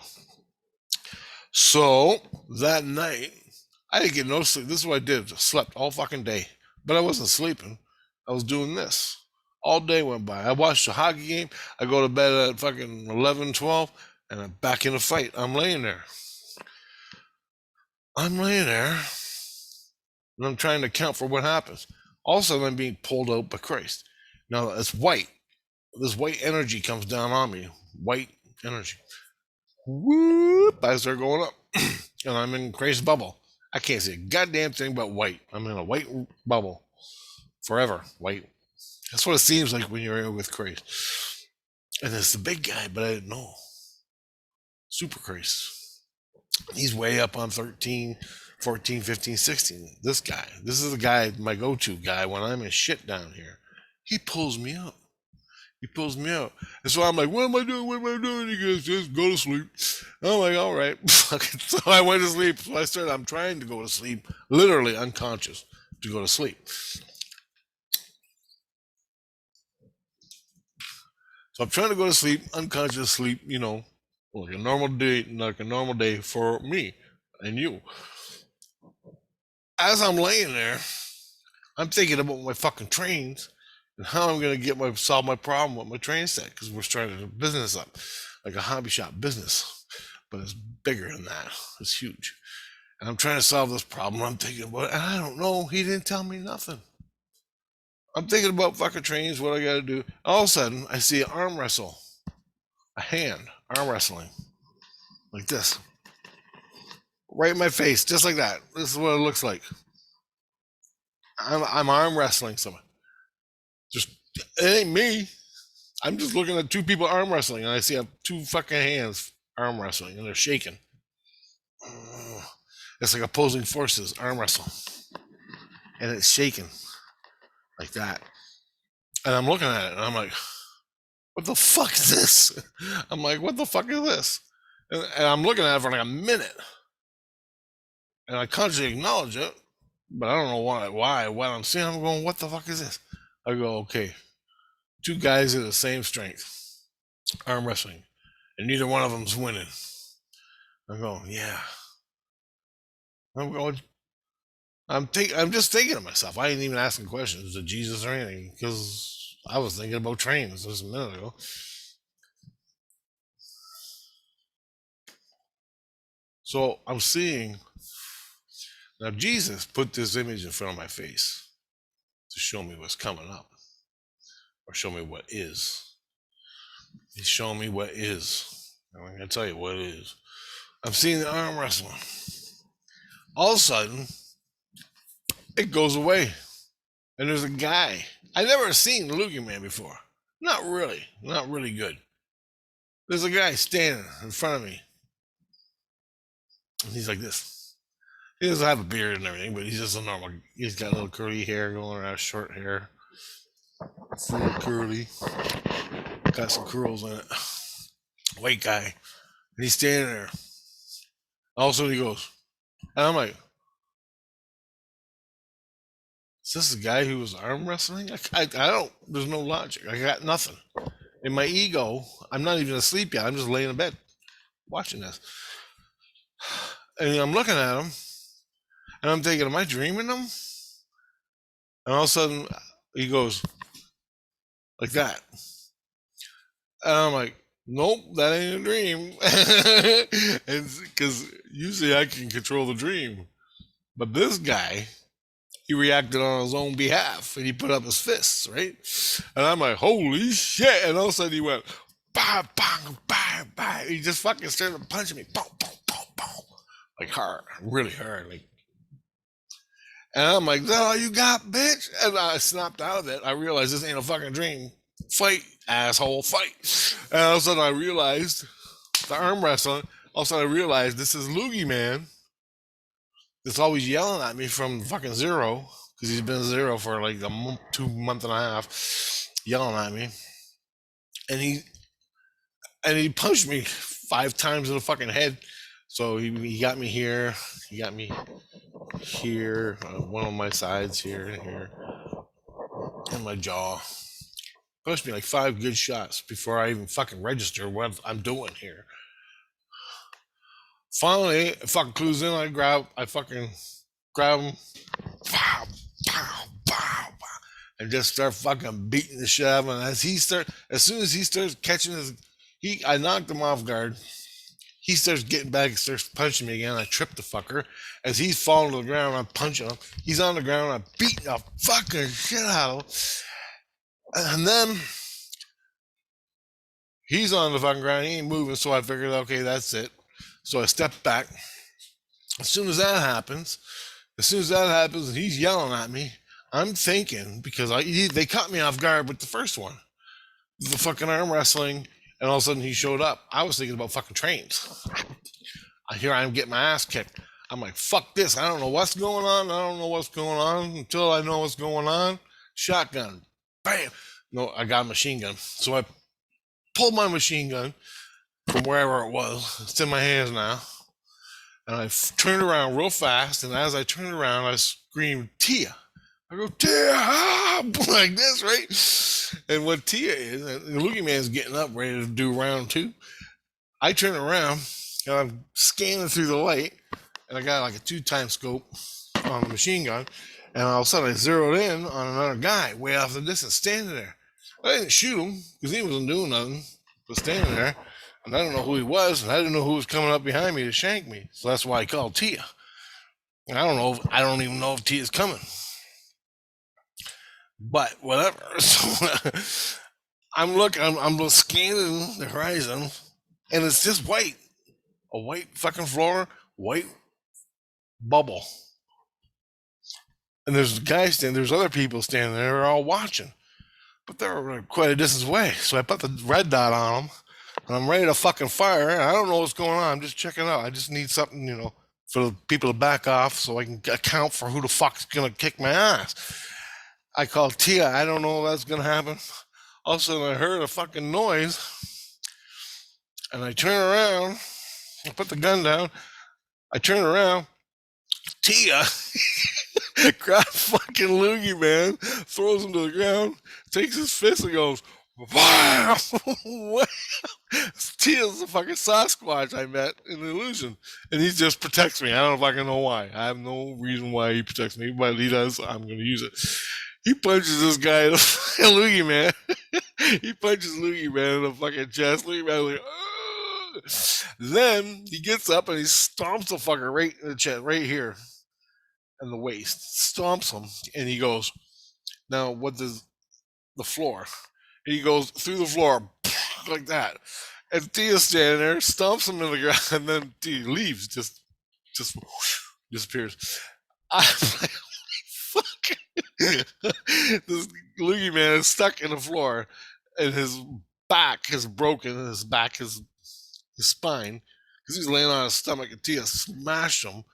So that night, I didn't get no sleep. This is what I did. I slept all fucking day. But I wasn't sleeping. I was doing this. All day went by. I watched a hockey game. I go to bed at fucking 11, 12, and I'm back in a fight. I'm laying there. And I'm trying to account for what happens. All of a sudden, I'm being pulled out by Christ. Now, it's white. This white energy comes down on me. White energy. Whoop! I start going up. And I'm in Christ's bubble. I can't see a goddamn thing but white. I'm in a white bubble. Forever. White. That's what it seems like when you're with Christ. And it's the big guy, but I didn't know. Super Christ. He's way up on 13, 14, 15, 16. This guy. This is the guy, my go-to guy when I'm in shit down here. He pulls me up. And so I'm like, what am I doing? He goes, just go to sleep. I'm like, all right. So I went to sleep. So I'm trying to go to sleep, literally unconscious to go to sleep. So I'm trying to go to sleep, unconscious sleep, like a normal day for me and you. As I'm laying there, I'm thinking about my fucking trains and how I'm going to solve my problem with my train set, because we're starting a business up, like a hobby shop business, but it's bigger than that. It's huge. And I'm trying to solve this problem. I'm thinking about it, and I don't know. He didn't tell me nothing. I'm thinking about fucking trains, what I got to do. All of a sudden, I see an arm wrestle, arm wrestling, like this, right in my face, just like that. This is what it looks like. I'm arm wrestling someone. Just, it ain't me. I'm just looking at two people arm wrestling, and I see two fucking hands arm wrestling, and they're shaking. It's like opposing forces arm wrestle, and it's shaking like that. And I'm looking at it, and I'm like, what the fuck is this? I'm like, what the fuck is this? And I'm looking at it for like a minute, and I consciously acknowledge it, but I don't know why, what I'm seeing. I'm going, what the fuck is this? I go, okay, two guys of the same strength, arm wrestling, and neither one of them's winning. I'm going, yeah. I'm going, I'm just thinking to myself. I ain't even asking questions to Jesus or anything, because I was thinking about trains just a minute ago. So I'm seeing, now Jesus put this image in front of my face to show me what's coming up, or show me what is. He's showing me what is. I'm going to tell you what it is. I'm seeing the arm wrestling. All of a sudden, it goes away. And there's a guy. I never seen Loogie Man before. Not really good. There's a guy standing in front of me. And he's like this. He doesn't have a beard and everything, but he's just a normal. He's got a little curly hair going around, short hair. Full curly. Got some curls in it. White guy. And he's standing there. All of a sudden he goes. And I'm like, is this the guy who was arm wrestling? I don't, there's no logic. I got nothing. In my ego, I'm not even asleep yet. I'm just laying in bed watching this. And I'm looking at him, and I'm thinking, am I dreaming him? And all of a sudden, he goes like that. And I'm like, nope, that ain't a dream. Because usually I can control the dream. But this guy, he reacted on his own behalf, and he put up his fists, right? And I'm like, holy shit. And all of a sudden he went, bang, bang, bang, bang. He just fucking started punching me. Boom, boom, boom, boom. Like hard, really hard. And I'm like, is that all you got, bitch? And I snapped out of it. I realized this ain't a fucking dream. Fight, asshole, fight. And all of a sudden I realized, the arm wrestling, all of a sudden I realized this is Loogie Man that's always yelling at me from fucking zero, because because he's been zero for like a month, 2 month and a half, yelling at me, and he punched me 5 times in the fucking head. So he got me here, he got me here, one of my sides here and here, and my jaw. Punched me like 5 good shots before I even fucking register what I'm doing here. Finally, it fucking clues in. I fucking grab him, pow, pow, pow, pow, and just start fucking beating the shit out of him. As soon as he starts catching I knocked him off guard. He starts getting back and starts punching me again. I trip the fucker. As he's falling to the ground, I'm punching him. He's on the ground. I'm beating the fucking shit out of him. And then he's on the fucking ground. He ain't moving. So I figured, okay, that's it. So I step back. As soon as that happens, and he's yelling at me, I'm thinking, because they caught me off guard with the first one, the fucking arm wrestling, and all of a sudden he showed up. I was thinking about fucking trains. Here I am getting my ass kicked. I'm like, fuck this. I don't know what's going on. Until I know what's going on. Shotgun. Bam. No, I got a machine gun. So I pulled my machine gun from wherever it was. It's in my hands now. And I turned around real fast. And as I turned around, I screamed, Tia. I go, Tia, like this, right? And what Tia is, the Loogie Man's getting up, ready to do round 2. I turn around, and I'm scanning through the light, and I got like a 2-time scope on the machine gun, and all of a sudden I zeroed in on another guy way off the distance, standing there. I didn't shoot him, because he wasn't doing nothing, but standing there, and I don't know who he was, and I didn't know who was coming up behind me to shank me, so that's why I called Tia. And I don't even know if Tia's coming. But whatever. So I'm scanning the horizon, and it's just white. A white fucking floor, white bubble. And there's other people standing there, they're all watching. But they're quite a distance away. So I put the red dot on them, and I'm ready to fucking fire. And I don't know what's going on. I'm just checking out. I just need something, for the people to back off so I can account for who the fuck's gonna kick my ass. I called Tia. I don't know if that's gonna happen. All of a sudden, I heard a fucking noise, and I turn around. I put the gun down. I turn around. Tia grabs fucking Loogie Man, throws him to the ground, takes his fist and goes, wow! Tia's the fucking Sasquatch I met in the illusion. And he just protects me. I don't fucking know why. I have no reason why he protects me, but he does. I'm going to use it. He punches this guy in the fucking Loogie Man. He punches Loogie Man in the fucking chest. Loogie Man like, then he gets up and he stomps the fucker right in the chest, right here in the waist. Stomps him, and he goes, now what does the floor? And he goes through the floor like that. And Tia's standing there, stomps him in the ground, and then Tia leaves, just disappears. I'm like, fuck. This Loogie Man is stuck in the floor, and his back is broken, his spine, because he's laying on his stomach, and Tia smashed him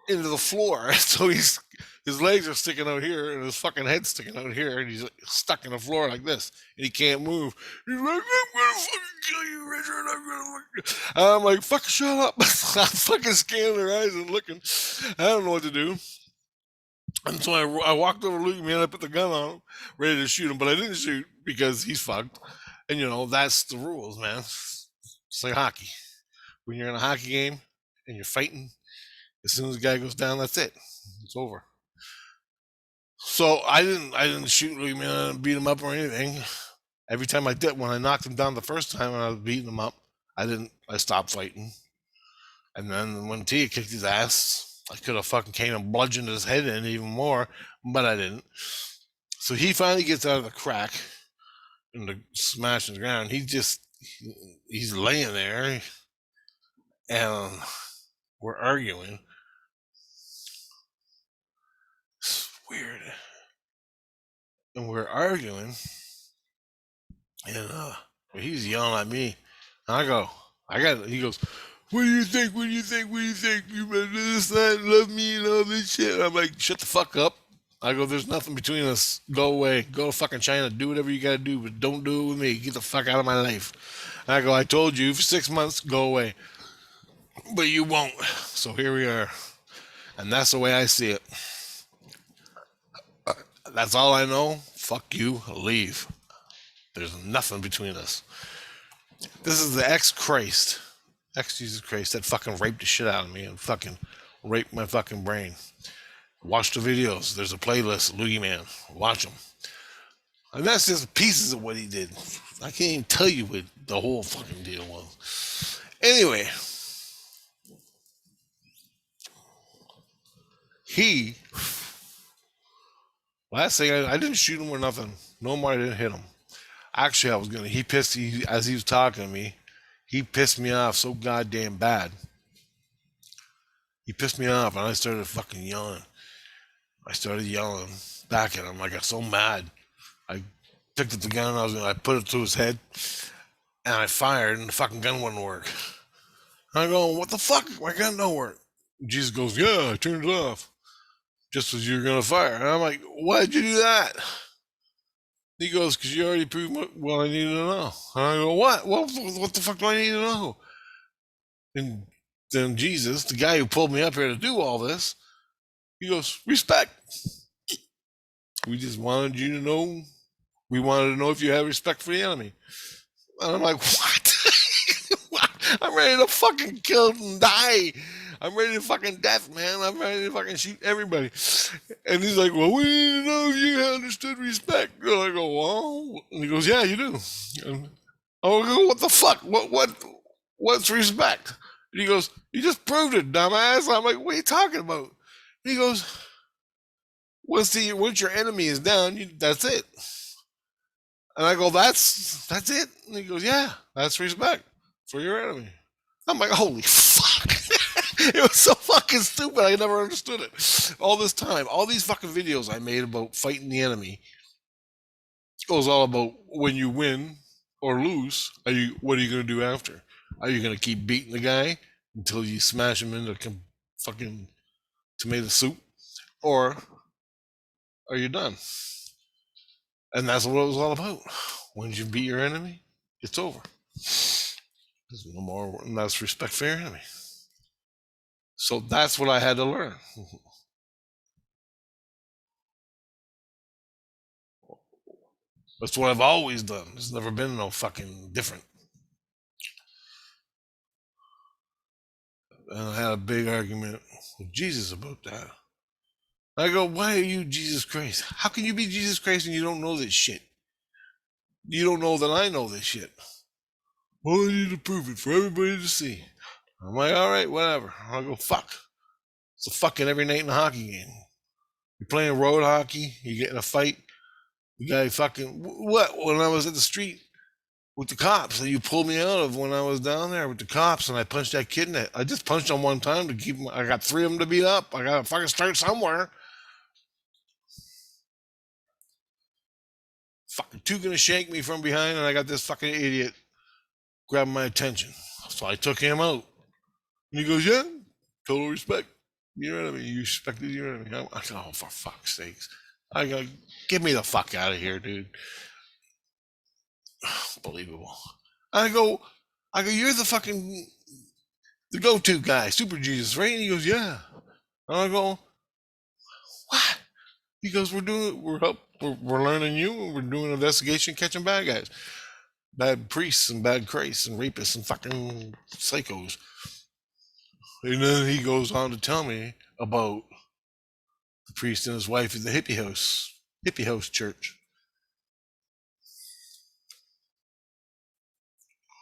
into the floor. So his legs are sticking out here, and his fucking head's sticking out here, and he's stuck in the floor like this, and he can't move. He's like, I'm gonna fucking kill you, Richard. I'm like, fuck, shut up. I'm fucking scanning their eyes and looking. I don't know what to do. And so I walked over to Luke, man. I put the gun on him, ready to shoot him, but I didn't shoot because he's fucked. And that's the rules, man. It's like hockey. When you're in a hockey game and you're fighting, as soon as the guy goes down, that's it. It's over. So I didn't shoot Luke, man. I didn't beat him up or anything. Every time I did, when I knocked him down the first time and I was beating him up, I stopped fighting. And then when Tia kicked his ass, I could have fucking came and bludgeoned his head in even more, but I didn't. So he finally gets out of the crack and the smash on the ground. He's laying there, and we're arguing. It's weird. And we're arguing, and he's yelling at me. And he goes, what do you think? What do you think? What do you think? You better do this, that, love me, and all this shit. I'm like, shut the fuck up. I go, there's nothing between us. Go away. Go to fucking China. Do whatever you gotta do, but don't do it with me. Get the fuck out of my life. And I go, I told you for 6 months, go away. But you won't. So here we are. And that's the way I see it. That's all I know. Fuck you. Leave. There's nothing between us. This is the ex-Christ. Ex-Jesus Christ that fucking raped the shit out of me and fucking raped my fucking brain. Watch the videos. There's a playlist, Loogie Man. Watch them. And that's just pieces of what he did. I can't even tell you what the whole fucking deal was. Anyway, he, last thing, I didn't shoot him or nothing. No more, I didn't hit him. Actually, I was gonna. As he was talking to me, he pissed me off so goddamn bad. He pissed me off, and I started fucking yelling. I started yelling back at him. I got so mad. I picked up the gun. I put it to his head, and I fired, and the fucking gun wouldn't work. And I go, what the fuck? My gun don't work. Jesus goes, yeah, I turned it off just as you were gonna fire. And I'm like, why'd you do that? He goes, because you already proved what I needed to know. And I go, what? What the fuck do I need to know? And then Jesus, the guy who pulled me up here to do all this, he goes, respect. We just wanted you to know. We wanted to know if you have respect for the enemy. And I'm like, what? I'm ready to fucking kill and die. I'm ready to fucking death, man. I'm ready to fucking shoot everybody. And he's like, well, we need to know if you understood respect. And I go, well, and he goes, yeah, you do. And I go, what the fuck? What's respect? And he goes, you just proved it, dumbass. I'm like, what are you talking about? And he goes, once your enemy is down, that's it. And I go, that's it? And he goes, yeah, that's respect for your enemy. I'm like, holy fuck. It was so fucking stupid. I never understood it. All this time, all these fucking videos I made about fighting the enemy, it was all about when you win or lose, what are you going to do after? Are you going to keep beating the guy until you smash him into fucking tomato soup? Or are you done? And that's what it was all about. Once you beat your enemy, it's over. There's no more, and that's respect for your enemy. So that's what I had to learn. That's what I've always done. There's never been no fucking different. And I had a big argument with Jesus about that. I go, why are you Jesus Christ? How can you be Jesus Christ and you don't know this shit? You don't know that I know this shit. Well, I need to prove it for everybody to see. I'm like, all right, whatever. I go, fuck. It's a fucking every night in a hockey game. You're playing road hockey, you get in a fight, the guy fucking, what? When I was at the street with the cops that you pulled me out of when I was down there with the cops and I punched that kid in it. I just punched him one time to keep him, I got 3 of them to beat up. I gotta fucking start somewhere. Fucking 2 gonna shake me from behind and I got this fucking idiot grabbing my attention. So I took him out. And he goes, yeah, total respect. Your enemy. You respected your enemy. I go, oh, for fuck's sakes. I go, get me the fuck out of here, dude. Unbelievable. I go, you're the go-to guy, Super Jesus, right? And he goes, yeah. And I go, what? He goes, we're learning you, and we're doing an investigation, catching bad guys, bad priests and bad Christs and rapists and fucking psychos. And then he goes on to tell me about the priest and his wife at the hippie house church.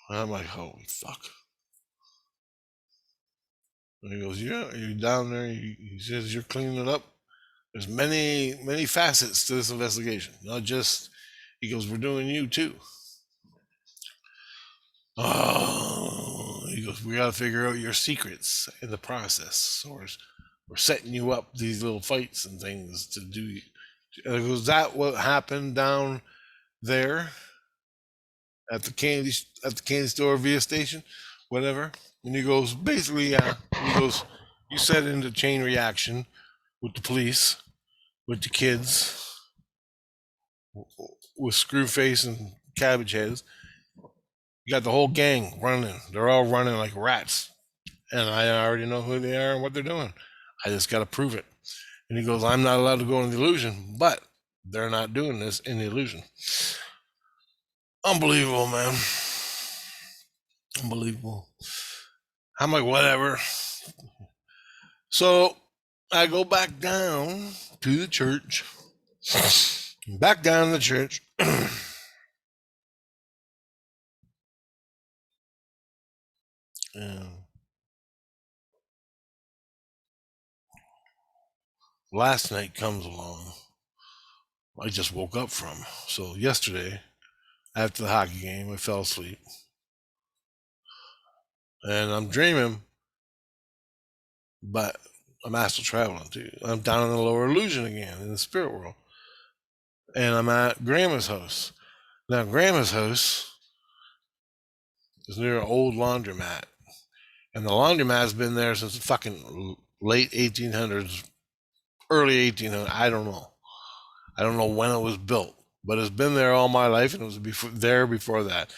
And I'm like, holy fuck. And he goes, yeah, you're down there. He says, you're cleaning it up. There's many facets to this investigation. Not just, he goes, we're doing you too. Oh, he goes, we got to figure out your secrets in the process. So we're setting you up these little fights and things to do. And he goes, that what happened down there at the candy store via station, whatever. And he goes, basically, yeah. He goes, you set into chain reaction with the police, with the kids, with Screwface and cabbage-heads. You got the whole gang running. They're all running like rats. And I already know who they are and what they're doing. I just got to prove it. And he goes, I'm not allowed to go in the illusion, but they're not doing this in the illusion. Unbelievable, man. Unbelievable. I'm like, whatever. So I go back down to the church. Back down to the church. And last night comes along. I just woke up from. So yesterday, after the hockey game, I fell asleep. And I'm dreaming, but I'm astral traveling too. I'm down in the lower illusion again in the spirit world. And I'm at Grandma's house. Now, Grandma's house is near an old laundromat. And the laundromat's been there since the fucking late 1800s, early 1800s. I don't know. I don't know when it was built, but it's been there all my life, and it was before that,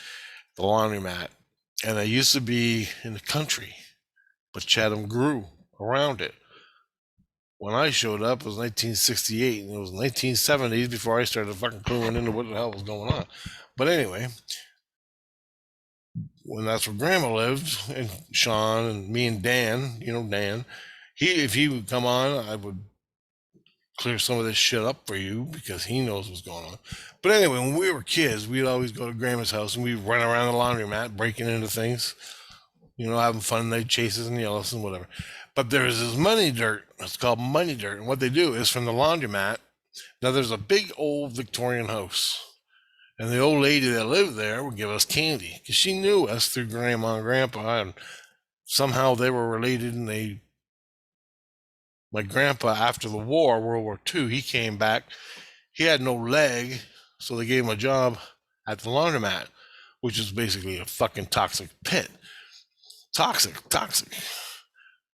the laundromat. And I used to be in the country, but Chatham grew around it. When I showed up, it was 1968, and it was 1970s before I started fucking cluing into what the hell was going on. But anyway, when that's where Grandma lived, and Sean and me and Dan, Dan, if he would come on, I would clear some of this shit up for you because he knows what's going on. But anyway, when we were kids, we'd always go to Grandma's house and we'd run around the laundromat, breaking into things, having fun night chases and yellows and whatever. But there's this money dirt. It's called money dirt. And what they do is from the laundromat. Now there's a big old Victorian house. And the old lady that lived there would give us candy because she knew us through Grandma and Grandpa. And somehow they were related, and my grandpa, after the war, World War II, he came back. He had no leg, so they gave him a job at the laundromat, which is basically a fucking toxic pit. Toxic.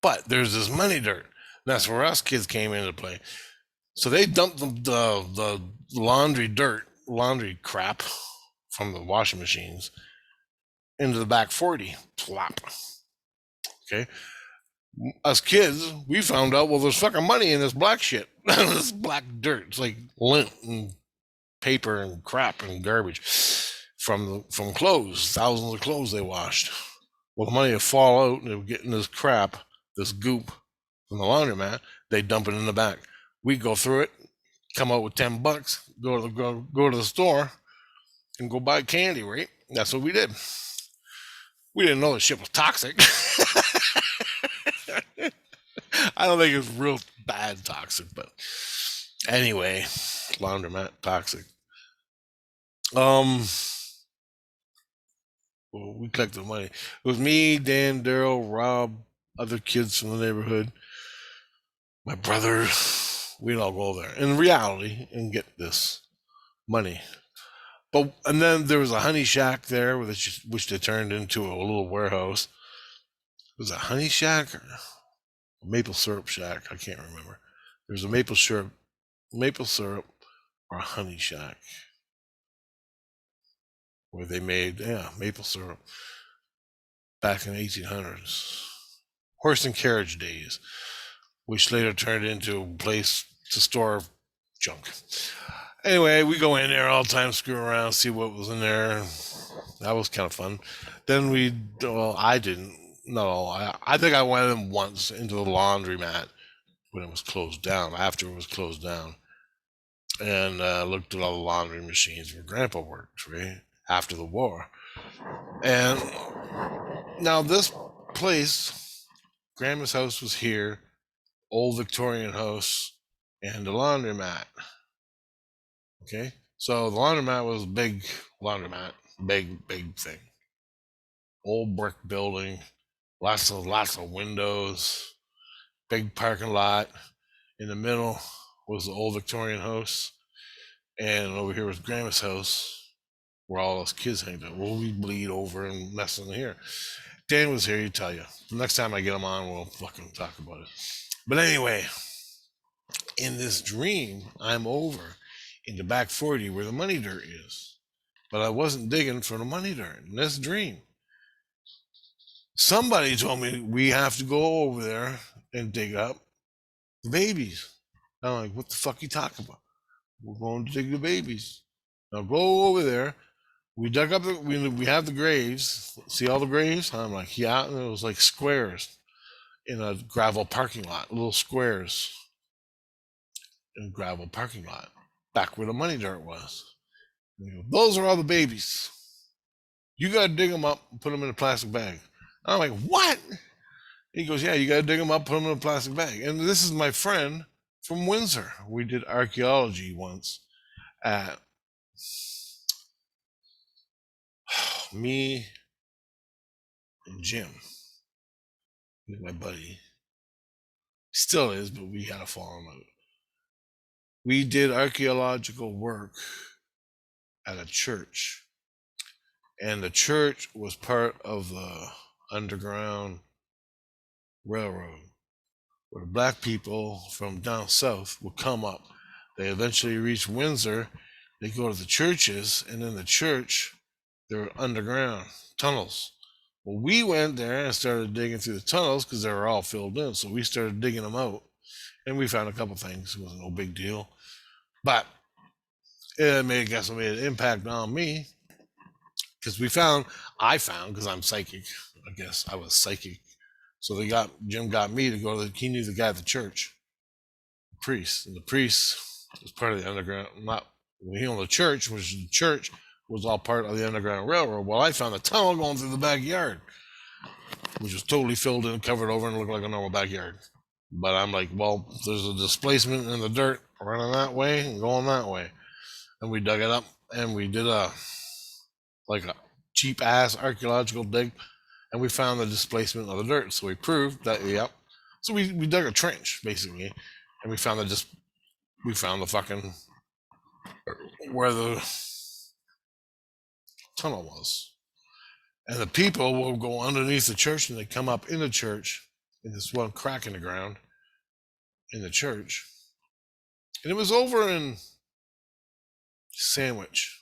But there's this money dirt. That's where us kids came into play. So they dumped the laundry crap from the washing machines into the back 40. Plop. Okay. Us kids, we found out, well, there's fucking money in this black shit. This black dirt. It's like lint and paper and crap and garbage from clothes, thousands of clothes they washed. Well, the money would fall out and they would get in this crap, this goop from the laundromat. They dump it in the back. We go through it, come out with $10, go to the store, and go buy candy. Right? That's what we did. We didn't know the shit was toxic. I don't think it's real bad toxic, but anyway, laundromat toxic. Well, we collected money. It was me, Dan, Daryl, Rob, other kids from the neighborhood, my brother. We'd all go there in reality and get this money. And then there was a honey shack there, which they turned into a little warehouse. Was it a honey shack or a maple syrup shack? I can't remember. There was a maple syrup, or a honey shack where they made maple syrup back in the 1800s, horse and carriage days, which later turned into a place to store junk. Anyway, we go in there all the time, screw around, see what was in there. That was kind of fun. Then I didn't. No, I think I went in once into the laundromat when it was closed down, after it was closed down, and looked at all the laundry machines where Grandpa worked, right, after the war. And now this place, Grandma's house was here, old Victorian house, and the laundromat. Okay, so the laundromat was a big laundromat, big thing, old brick building, lots of windows, big parking lot. In the middle was the old Victorian house, and over here was Grandma's house, where all us kids hanged out. Well, we bleed over and mess in here. Dan was here, he'd tell you. Next time I get him on, we'll fucking talk about it. But anyway, in this dream, I'm over in the back 40 where the money dirt is. But I wasn't digging for the money dirt in this dream. Somebody told me we have to go over there and dig up the babies. I'm like, what the fuck you talking about? We're going to dig the babies. Now go over there. We dug up we have the graves. See all the graves? I'm like, yeah. And it was like squares in a gravel parking lot, little squares in a gravel parking lot, back where the money dirt was. Go, those are all the babies. You got to dig them up and put them in a plastic bag. I'm like, what? He goes, yeah, you got to dig them up, put them in a plastic bag. And this is my friend from Windsor. We did archaeology once at me and Jim, my buddy. Still is, but we had to fall him out. We did archaeological work at a church, and the church was part of the Underground Railroad, where black people from down south would come up. They eventually reach Windsor. They go to the churches, and in the church, there were underground tunnels. Well, we went there and started digging through the tunnels because they were all filled in. So we started digging them out, and we found a couple things. It wasn't no big deal, but it made an impact on me because I found because I'm psychic. I guess I was psychic. So Jim got me to go to he knew the guy at the church, the priest, and the priest was part of the underground. Not he owned the church, which the church was all part of the Underground Railroad. Well, I found a tunnel going through the backyard, which was totally filled in, covered over, and looked like a normal backyard. But I'm like, well, there's a displacement in the dirt running that way and going that way. And we dug it up, and we did a cheap ass archaeological dig, and we found the displacement of the dirt. So we proved that, yep. So we dug a trench basically, and we found the fucking where the tunnel was. And the people will go underneath the church, and they come up in the church in this one crack in the ground in the church. And it was over in Sandwich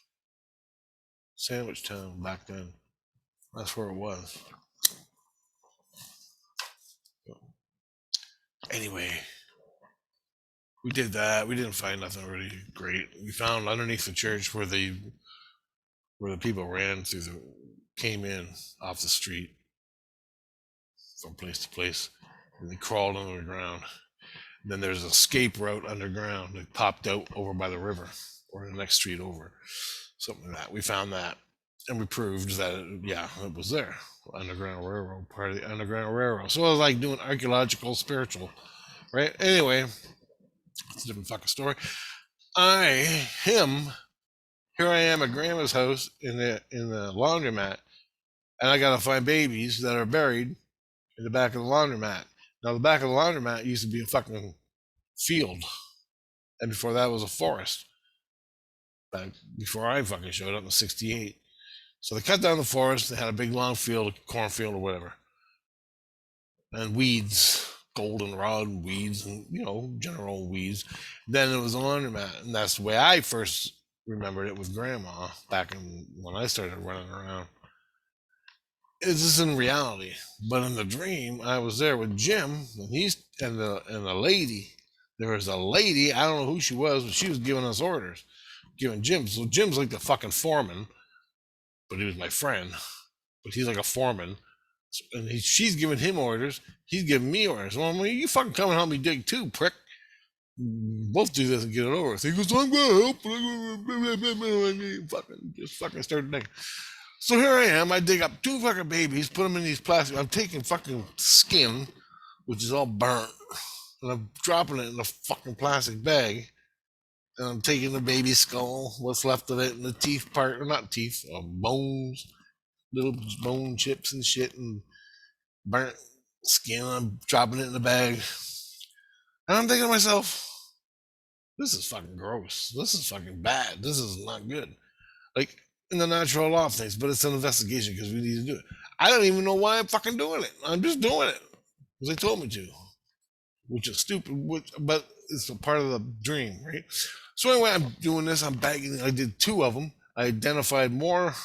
Town back then. That's where it was. Anyway, we did that. We didn't find nothing really great. We found underneath the church where the people came in off the street from place to place, and they crawled under the ground. And then there's an escape route underground that popped out over by the river or the next street over, something like that. We found that, and we proved that it was there. Underground Railroad, part of the Underground Railroad. So it was like doing archaeological, spiritual, right? Anyway, it's a different fucking story. Here I am at grandma's house in the laundromat, and I gotta find babies that are buried in the back of the laundromat. Now the back of the laundromat used to be a fucking field, and before that was a forest. Back before I fucking showed up in '68. So they cut down the forest. They had a big long field, cornfield or whatever, and weeds, goldenrod weeds, and general weeds. Then it was a laundromat, and that's the way I first remembered it with grandma back when I started running around. It's just in reality, but in the dream, I was there with Jim, and the lady. There was a lady. I don't know who she was, but she was giving us orders, giving Jim. So Jim's like the fucking foreman, but he was my friend. But he's like a foreman, and she's giving him orders. He's giving me orders. Well, you fucking come and help me dig too, prick. Both do this and get it over with. He goes, I'm gonna help. Fucking started digging. So here I am. I dig up 2 fucking babies, put them in these plastic. I'm taking fucking skin, which is all burnt, and I'm dropping it in a fucking plastic bag. And I'm taking the baby skull, what's left of it, and the teeth part, or not teeth, bones, little bone chips and shit, and burnt skin. I'm dropping it in the bag. And I'm thinking to myself, this is fucking gross. This is fucking bad. This is not good. Like, in the natural law of things, but it's an investigation because we need to do it. I don't even know why I'm fucking doing it. I'm just doing it because they told me to, which is stupid. But it's a part of the dream, right? So anyway, I'm doing this. I'm bagging. I did two of them. I identified more.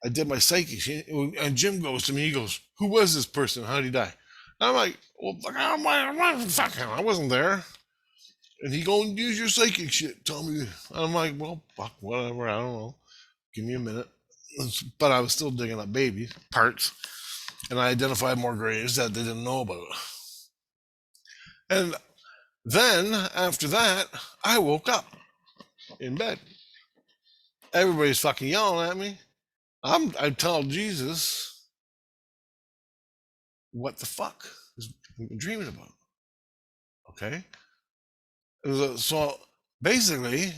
I did my psychic shit, and Jim goes to me. He goes, "Who was this person? How did he die?" And I'm like, "Well, fucking, I wasn't there." And he go and use your psychic shit. Tell me. And I'm like, "Well, fuck, whatever. I don't know. Give me a minute." But I was still digging up baby parts, and I identified more graves that they didn't know about. And then after that, I woke up in bed. Everybody's fucking yelling at me. I tell Jesus, what the fuck is I've been dreaming about? Okay. So basically,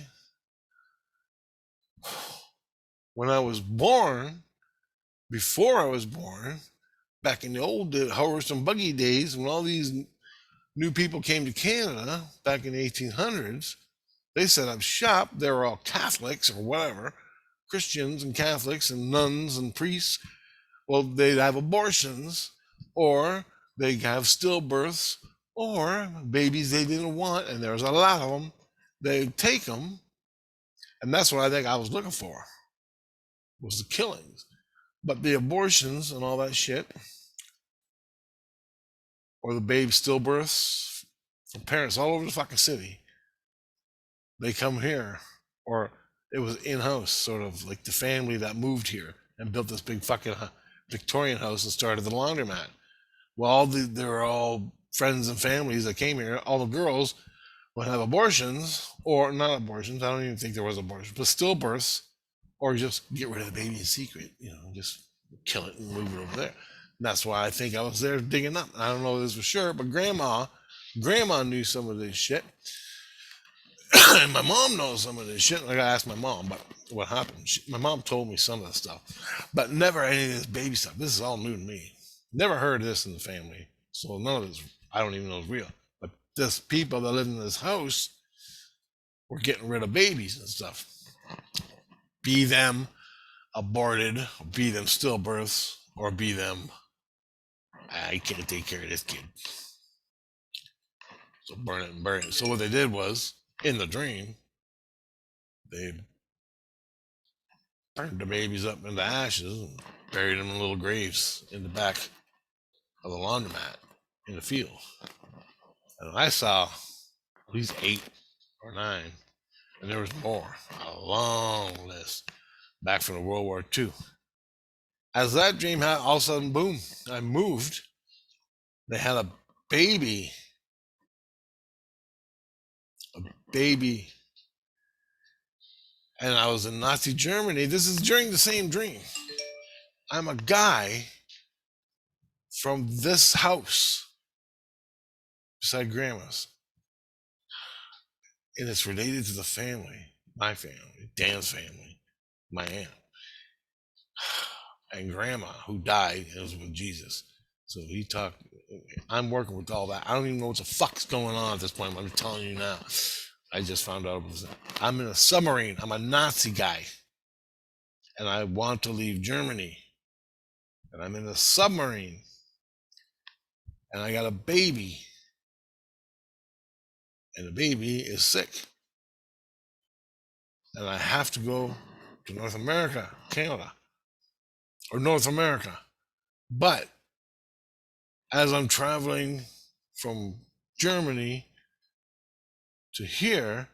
when I was born, before I was born, back in the old horse and buggy days, when all these new people came to Canada back in the 1800s, they set up shop. They were all Catholics or whatever, Christians and Catholics and nuns and priests. Well, they'd have abortions, or they'd have stillbirths, or babies they didn't want, and there was a lot of them. They'd take them, and that's what I think I was looking for, was the killings. But the abortions and all that shit, or the baby stillbirths from parents all over the fucking city, they come here, or it was in-house, sort of like the family that moved here and built this big fucking Victorian house and started the laundromat. Well, they were all friends and families that came here. All the girls would have abortions, or not abortions. I don't even think there was abortions, but stillbirths, or just get rid of the baby in secret. Just kill it and move it over there. And that's why I think I was there digging up. I don't know this for sure, but grandma knew some of this shit. And my mom knows some of this shit. I gotta ask my mom, but what happened? My mom told me some of the stuff, but never any of this baby stuff. This is all new to me. Never heard of this in the family, so none of this I don't even know is real. But this people that live in this house were getting rid of babies and stuff, be them aborted, be them stillbirths, or be them I can't take care of this kid, so burn it and bury it. So what they did was, in the dream, they burned the babies up into ashes and buried them in little graves in the back of the laundromat in the field. And I saw at least 8 or 9, and there was more, a long list, back from the World War II. As that dream had, all of a sudden, boom, I moved. They had a baby, and I was in Nazi Germany. This is during the same dream. I'm a guy from this house beside grandma's, and it's related to the family, my family, Dan's family, my aunt, and grandma, who died and was with Jesus. So he talked. I'm working with all that. I don't even know what the fuck's going on at this point. I'm telling you now. I just found out. I'm in a submarine. I'm a Nazi guy, and I want to leave Germany. And I'm in a submarine, and I got a baby, and the baby is sick, and I have to go to North America, Canada, or North America. But as I'm traveling from Germany to here,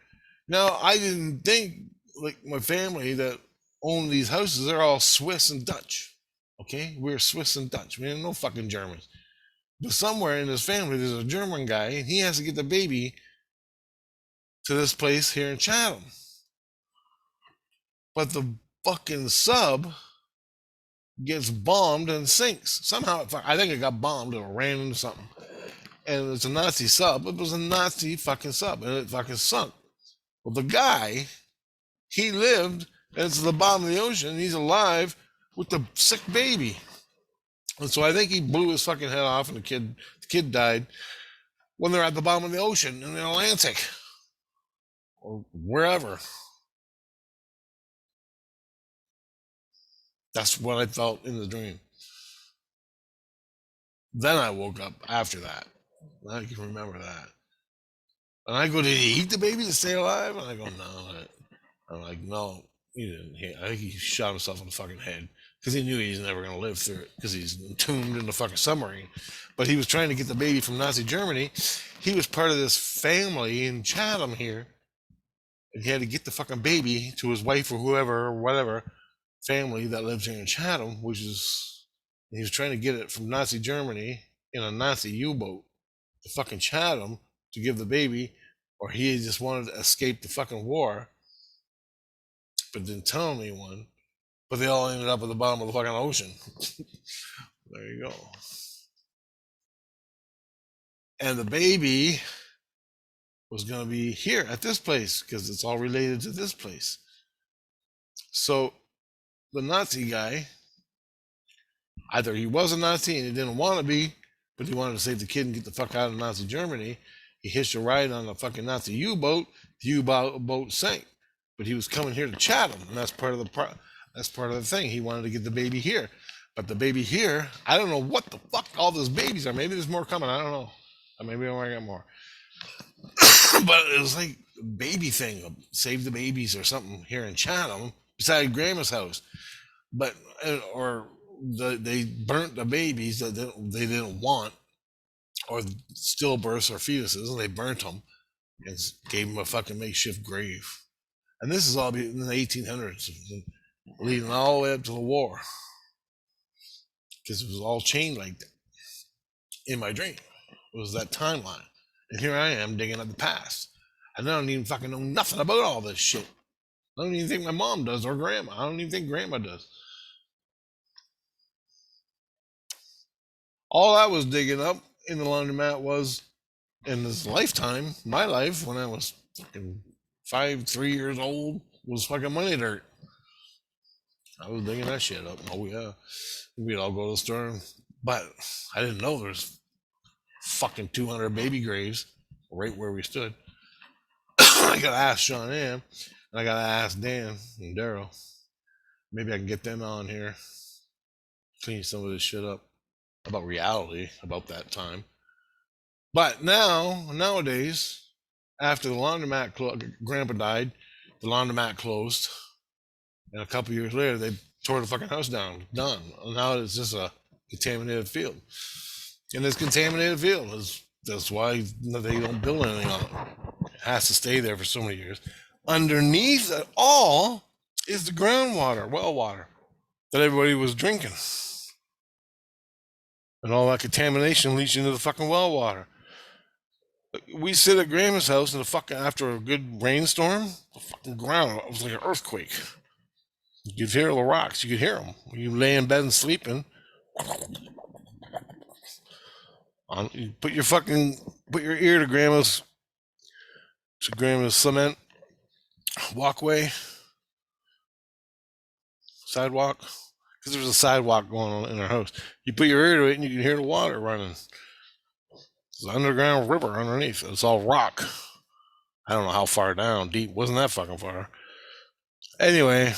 now I didn't think, like my family that own these houses, they're all Swiss and Dutch. Okay, we're Swiss and Dutch. We ain't no fucking Germans. But somewhere in this family, there's a German guy, and he has to get the baby to this place here in Chatham. But the fucking sub gets bombed and sinks. Somehow, I think it got bombed or ran into something. And it's a Nazi sub. It was a Nazi fucking sub, and it fucking sunk. Well, the guy, he lived, and it's at the bottom of the ocean, and he's alive with the sick baby. And so I think he blew his fucking head off, and the kid died when they're at the bottom of the ocean in the Atlantic or wherever. That's what I felt in the dream. Then I woke up after that. I can remember that. And I go, did he eat the baby to stay alive? And I go, no. I'm like, no, he didn't. I think he shot himself in the fucking head because he knew he's never going to live through it because he's entombed in the fucking submarine. But he was trying to get the baby from Nazi Germany. He was part of this family in Chatham here. And he had to get the fucking baby to his wife or whoever or whatever family that lives here in Chatham, which is, he was trying to get it from Nazi Germany in a Nazi U-boat to fucking Chatham to give the baby, or he just wanted to escape the fucking war, but didn't tell anyone. But they all ended up at the bottom of the fucking ocean. There you go. And the baby was going to be here at this place because it's all related to this place. So the Nazi guy, either he was a Nazi and he didn't want to be, but he wanted to save the kid and get the fuck out of Nazi Germany. He hitched a ride on a fucking Nazi U-boat. The U-boat sank, but he was coming here to Chatham, and that's part of the thing. He wanted to get the baby here, but the baby here, I don't know what the fuck all those babies are. Maybe there's more coming. I don't know. Maybe I want to get more. But it was like a baby thing, save the babies or something here in Chatham, beside Grandma's house. But they burnt the babies that they didn't want, or stillbirths or fetuses, and they burnt them and gave them a fucking makeshift grave. And this is all in the 1800s, leading all the way up to the war, because it was all chained like that. In my dream, it was that timeline, and here I am digging at the past, and I don't even fucking know nothing about all this shit. I don't even think my mom does or grandma. I don't even think grandma does. All I was digging up in the laundromat was, in this lifetime, my life, when I was fucking 3 years old, was fucking money dirt. I was digging that shit up. Oh yeah, we'd all go to the store, but I didn't know there's fucking 200 baby graves right where we stood. I gotta ask Sean Ann, and I gotta ask Dan and Daryl. Maybe I can get them on here, clean some of this shit up about reality about that time. But nowadays, after the laundromat, Grandpa died, the laundromat closed, and a couple years later, they tore the fucking house down. Done. And now it's just a contaminated field. And this contaminated field that's why they don't build anything on it. It has to stay there for so many years. Underneath it all is the groundwater, well water, that everybody was drinking. And all that contamination leaks into the fucking well water. We sit at Grandma's house, and the fucking, after a good rainstorm, the fucking ground, it was like an earthquake. You could hear the rocks. You could hear them. You lay in bed and sleeping. You put your ear to Grandma's cement walkway, sidewalk, because there's a sidewalk going on in our house. You put your ear to it, and you can hear the water running. It's an underground river underneath. It's all rock. I don't know how far down, deep. Wasn't that fucking far. Anyway,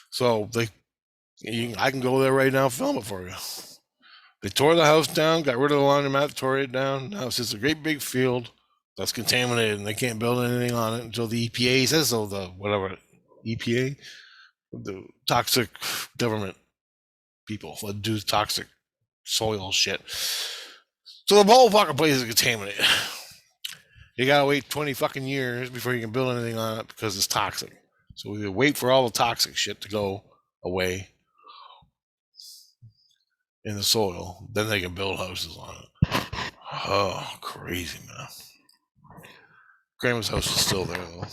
so I can go there right now and film it for you. They tore the house down, got rid of the laundromat, tore it down. Now it's just a great big field that's contaminated, and they can't build anything on it until the EPA says so. The whatever EPA, the toxic government people that do toxic soil shit. So the whole fucking place is contaminated. You gotta wait 20 fucking years before you can build anything on it because it's toxic. So we wait for all the toxic shit to go away in the soil, then they can build houses on it. Oh, crazy, man. Grandma's house is still there, though.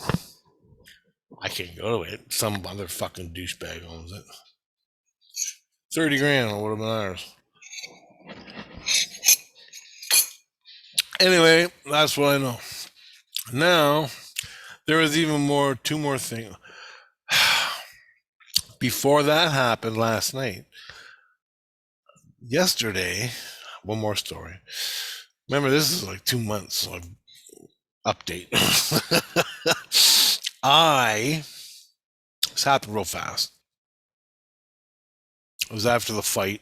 I can't go to it. Some other fucking douchebag owns it. 30 grand would have been ours. Anyway, that's what I know. Now, there was even two more things. Before that happened last night, yesterday, one more story. Remember, this is like 2 months of update. I This happened real fast. It was after the fight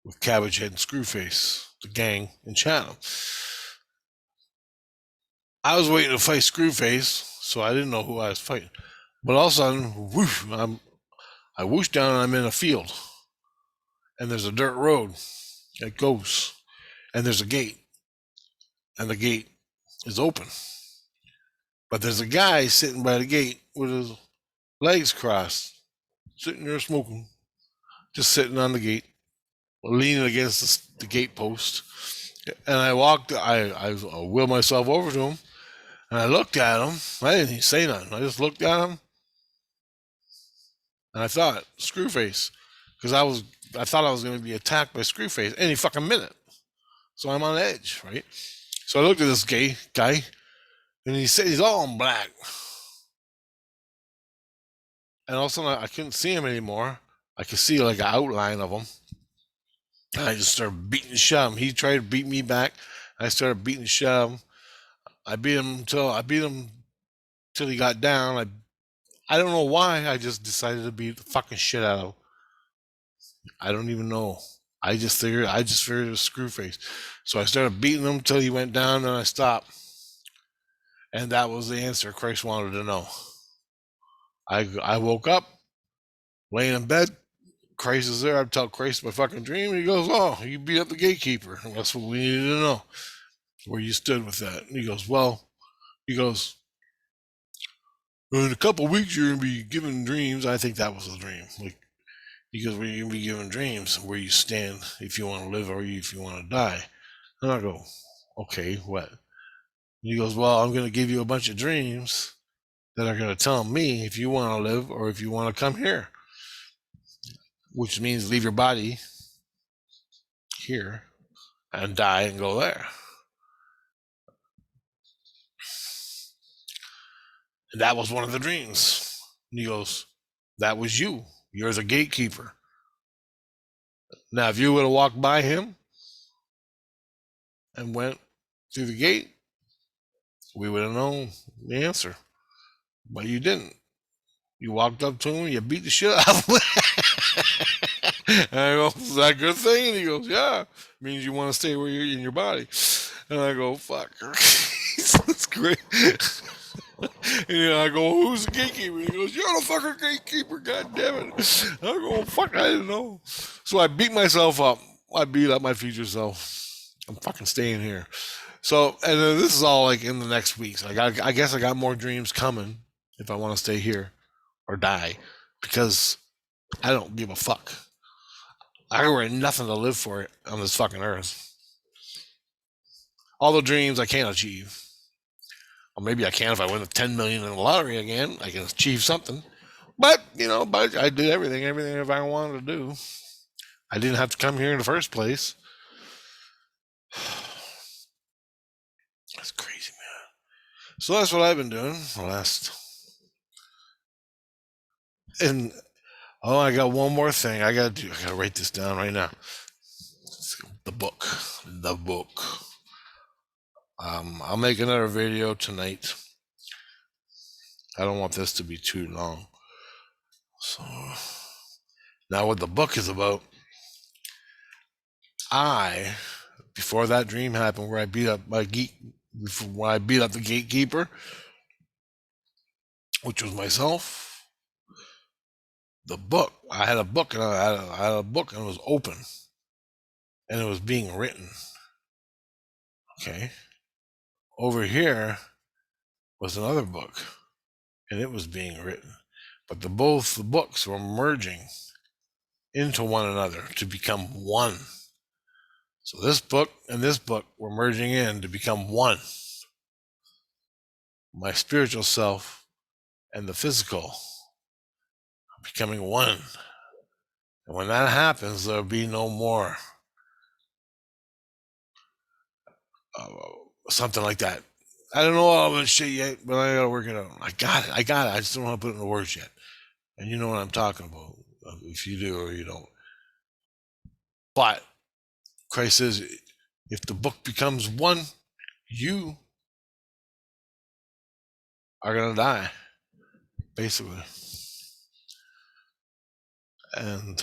with Cabbage-head and Screwface, the gang in Chatham. I was waiting to fight Screwface, so I didn't know who I was fighting. But all of a sudden, whoosh, I whoosh down and I'm in a field. And there's a dirt road that goes. And there's a gate. And the gate is open. But there's a guy sitting by the gate with his legs crossed, sitting there smoking, just sitting on the gate, leaning against the gate post. And I wheeled myself over to him, and I looked at him. I didn't even say nothing. I just looked at him, and I thought, Screwface, because I thought I was going to be attacked by Screwface any fucking minute. So I'm on edge, right? So I looked at this guy, and he said he's all in black. And all of a sudden, I couldn't see him anymore. I could see like an outline of him. And I just started beating the shit out of him. He tried to beat me back. I started beating the shit out of him. I beat him till he got down. I don't know why. I just decided to beat the fucking shit out of him. I don't even know. I just figured it was Screwface. So I started beating him till he went down, and I stopped. And that was the answer Christ wanted to know. I woke up, laying in bed. Christ is there. I tell Christ my fucking dream. And he goes, "Oh, you beat up the gatekeeper." And that's what we needed to know, where you stood with that. And he goes, in a couple of weeks, you're going to be given dreams. I think that was a dream. Like, he goes, well, you're going to be given dreams where you stand if you want to live or if you want to die. And I go, okay, what? And he goes, well, I'm going to give you a bunch of dreams that are going to tell me if you want to live or if you want to come here, which means leave your body here and die and go there. And that was one of the dreams. And he goes, that was you. You're the gatekeeper. Now, if you would have walked by him and went through the gate, we would have known the answer. But you didn't. You walked up to him, you beat the shit out of him. And I go, is that a good thing? And he goes, yeah. It means you want to stay where you're in your body. And I go, fuck. That's great. And I go, who's the gatekeeper? And he goes, you're the fucking gatekeeper, god damn it. I go, fuck, I didn't know. So I beat myself up. I beat up my future self. I'm fucking staying here. So, and then this is all like in the next weeks. I guess I got more dreams coming if I want to stay here or die, because I don't give a fuck. I got nothing to live for on this fucking earth. All the dreams I can't achieve. Or maybe I can if I win the 10 million in the lottery again. I can achieve something. But, but I did everything if I wanted to do. I didn't have to come here in the first place. That's crazy, man. So that's what I've been doing the last. And I got one more thing I gotta do. I gotta write this down right now. The book. I'll make another video tonight. I don't want this to be too long. So now what the book is about, before that dream happened where I beat up the gatekeeper, which was myself, the book, I had a book and it was open and it was being written. Okay. Over here was another book and it was being written, but both the books were merging into one another to become one. So this book and this book were merging in to become one. My spiritual self and the physical are becoming one. And when that happens, there'll be no more something like that. I don't know all this shit yet, but I gotta work it out. I got it. I just don't want to put it in the words yet. And you know what I'm talking about, if you do or you don't. But Christ says, if the book becomes one, you are going to die. basically. And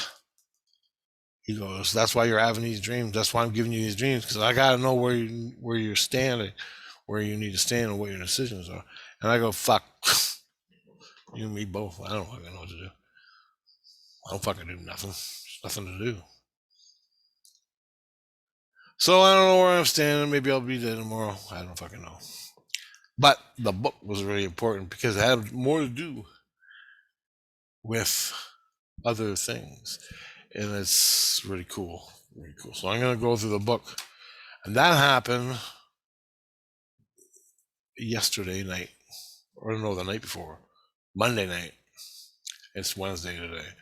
he goes, "That's why you're having these dreams. That's why I'm giving you these dreams, because I gotta know where you're standing, where you need to stand, and what your decisions are." And I go, "Fuck, you and me both. I don't fucking know what to do. I don't fucking do nothing. There's nothing to do." So I don't know where I'm standing. Maybe I'll be dead tomorrow. I don't fucking know. But the book was really important because it had more to do with other things, and it's really cool. Really cool. So I'm gonna go through the book, and that happened yesterday night, or no, the night before, Monday night. It's Wednesday today.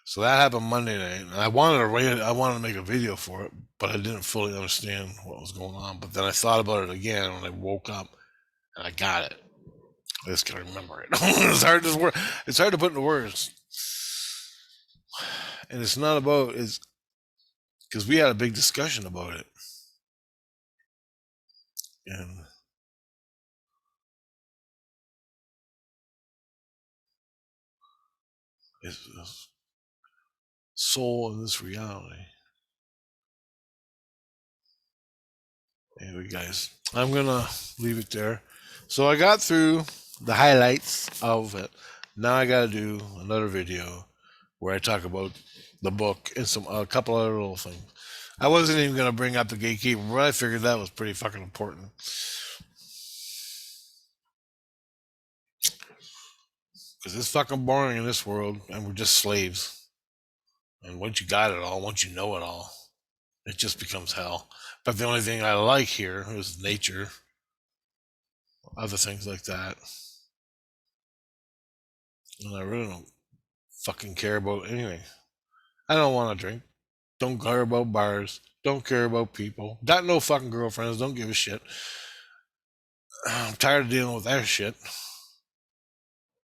So that happened Monday night. And I wanted to write it, I wanted to make a video for it, but I didn't fully understand what was going on. But then I thought about it again when I woke up, and I got it. I just can't remember it. It's hard to put into words. And it's not about it's because we had a big discussion about it. And it's soul in this reality. Anyway, guys, I'm gonna leave it there. So I got through the highlights of it. Now I gotta do another video where I talk about the book and a couple other little things. I wasn't even gonna bring up the gatekeeper, but I figured that was pretty fucking important. Because it's fucking boring in this world, and we're just slaves. And once you got it all, once you know it all, it just becomes hell. But the only thing I like here is nature, other things like that. And I really don't fucking care about anything. I don't want to drink. Don't care about bars. Don't care about people. Got no fucking girlfriends. Don't give a shit. I'm tired of dealing with that shit.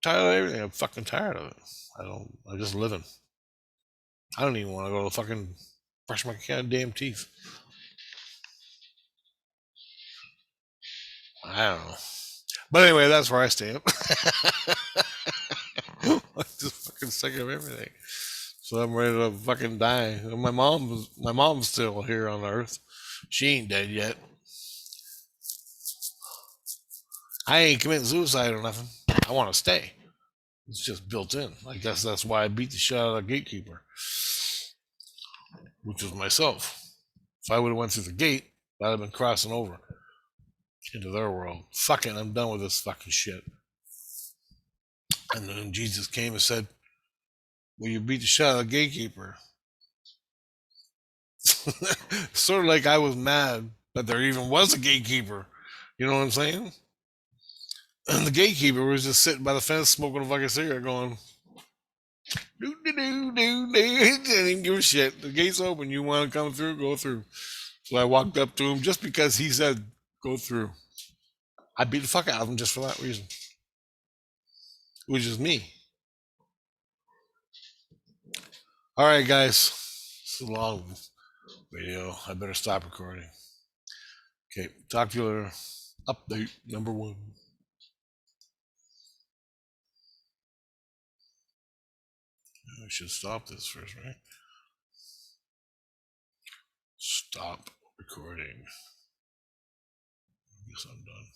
Tired of everything. I'm fucking tired of it. I'm just living. I don't even want to go to fucking brush my goddamn teeth. I don't know. But anyway, that's where I stand. I'm just fucking sick of everything. So I'm ready to fucking die. My mom's still here on Earth. She ain't dead yet. I ain't committing suicide or nothing. I want to stay. It's just built in. I guess that's why I beat the shit out of the gatekeeper, which was myself. If I would have went through the gate, I'd have been crossing over into their world. Fuck it, I'm done with this fucking shit. And then Jesus came and said, "Well, you beat the shit out of the gatekeeper." Sort of like I was mad that there even was a gatekeeper. You know what I'm saying? And the gatekeeper was just sitting by the fence smoking a fucking cigarette going, "Do do do do do." Didn't give a shit. The gate's open. You want to come through? Go through. So I walked up to him just because he said, "Go through." I beat the fuck out of him just for that reason, which is me. All right, guys. It's a long video. I better stop recording. Okay, talk to you later. Update number 1. I should stop this first, right? Stop recording. I guess I'm done.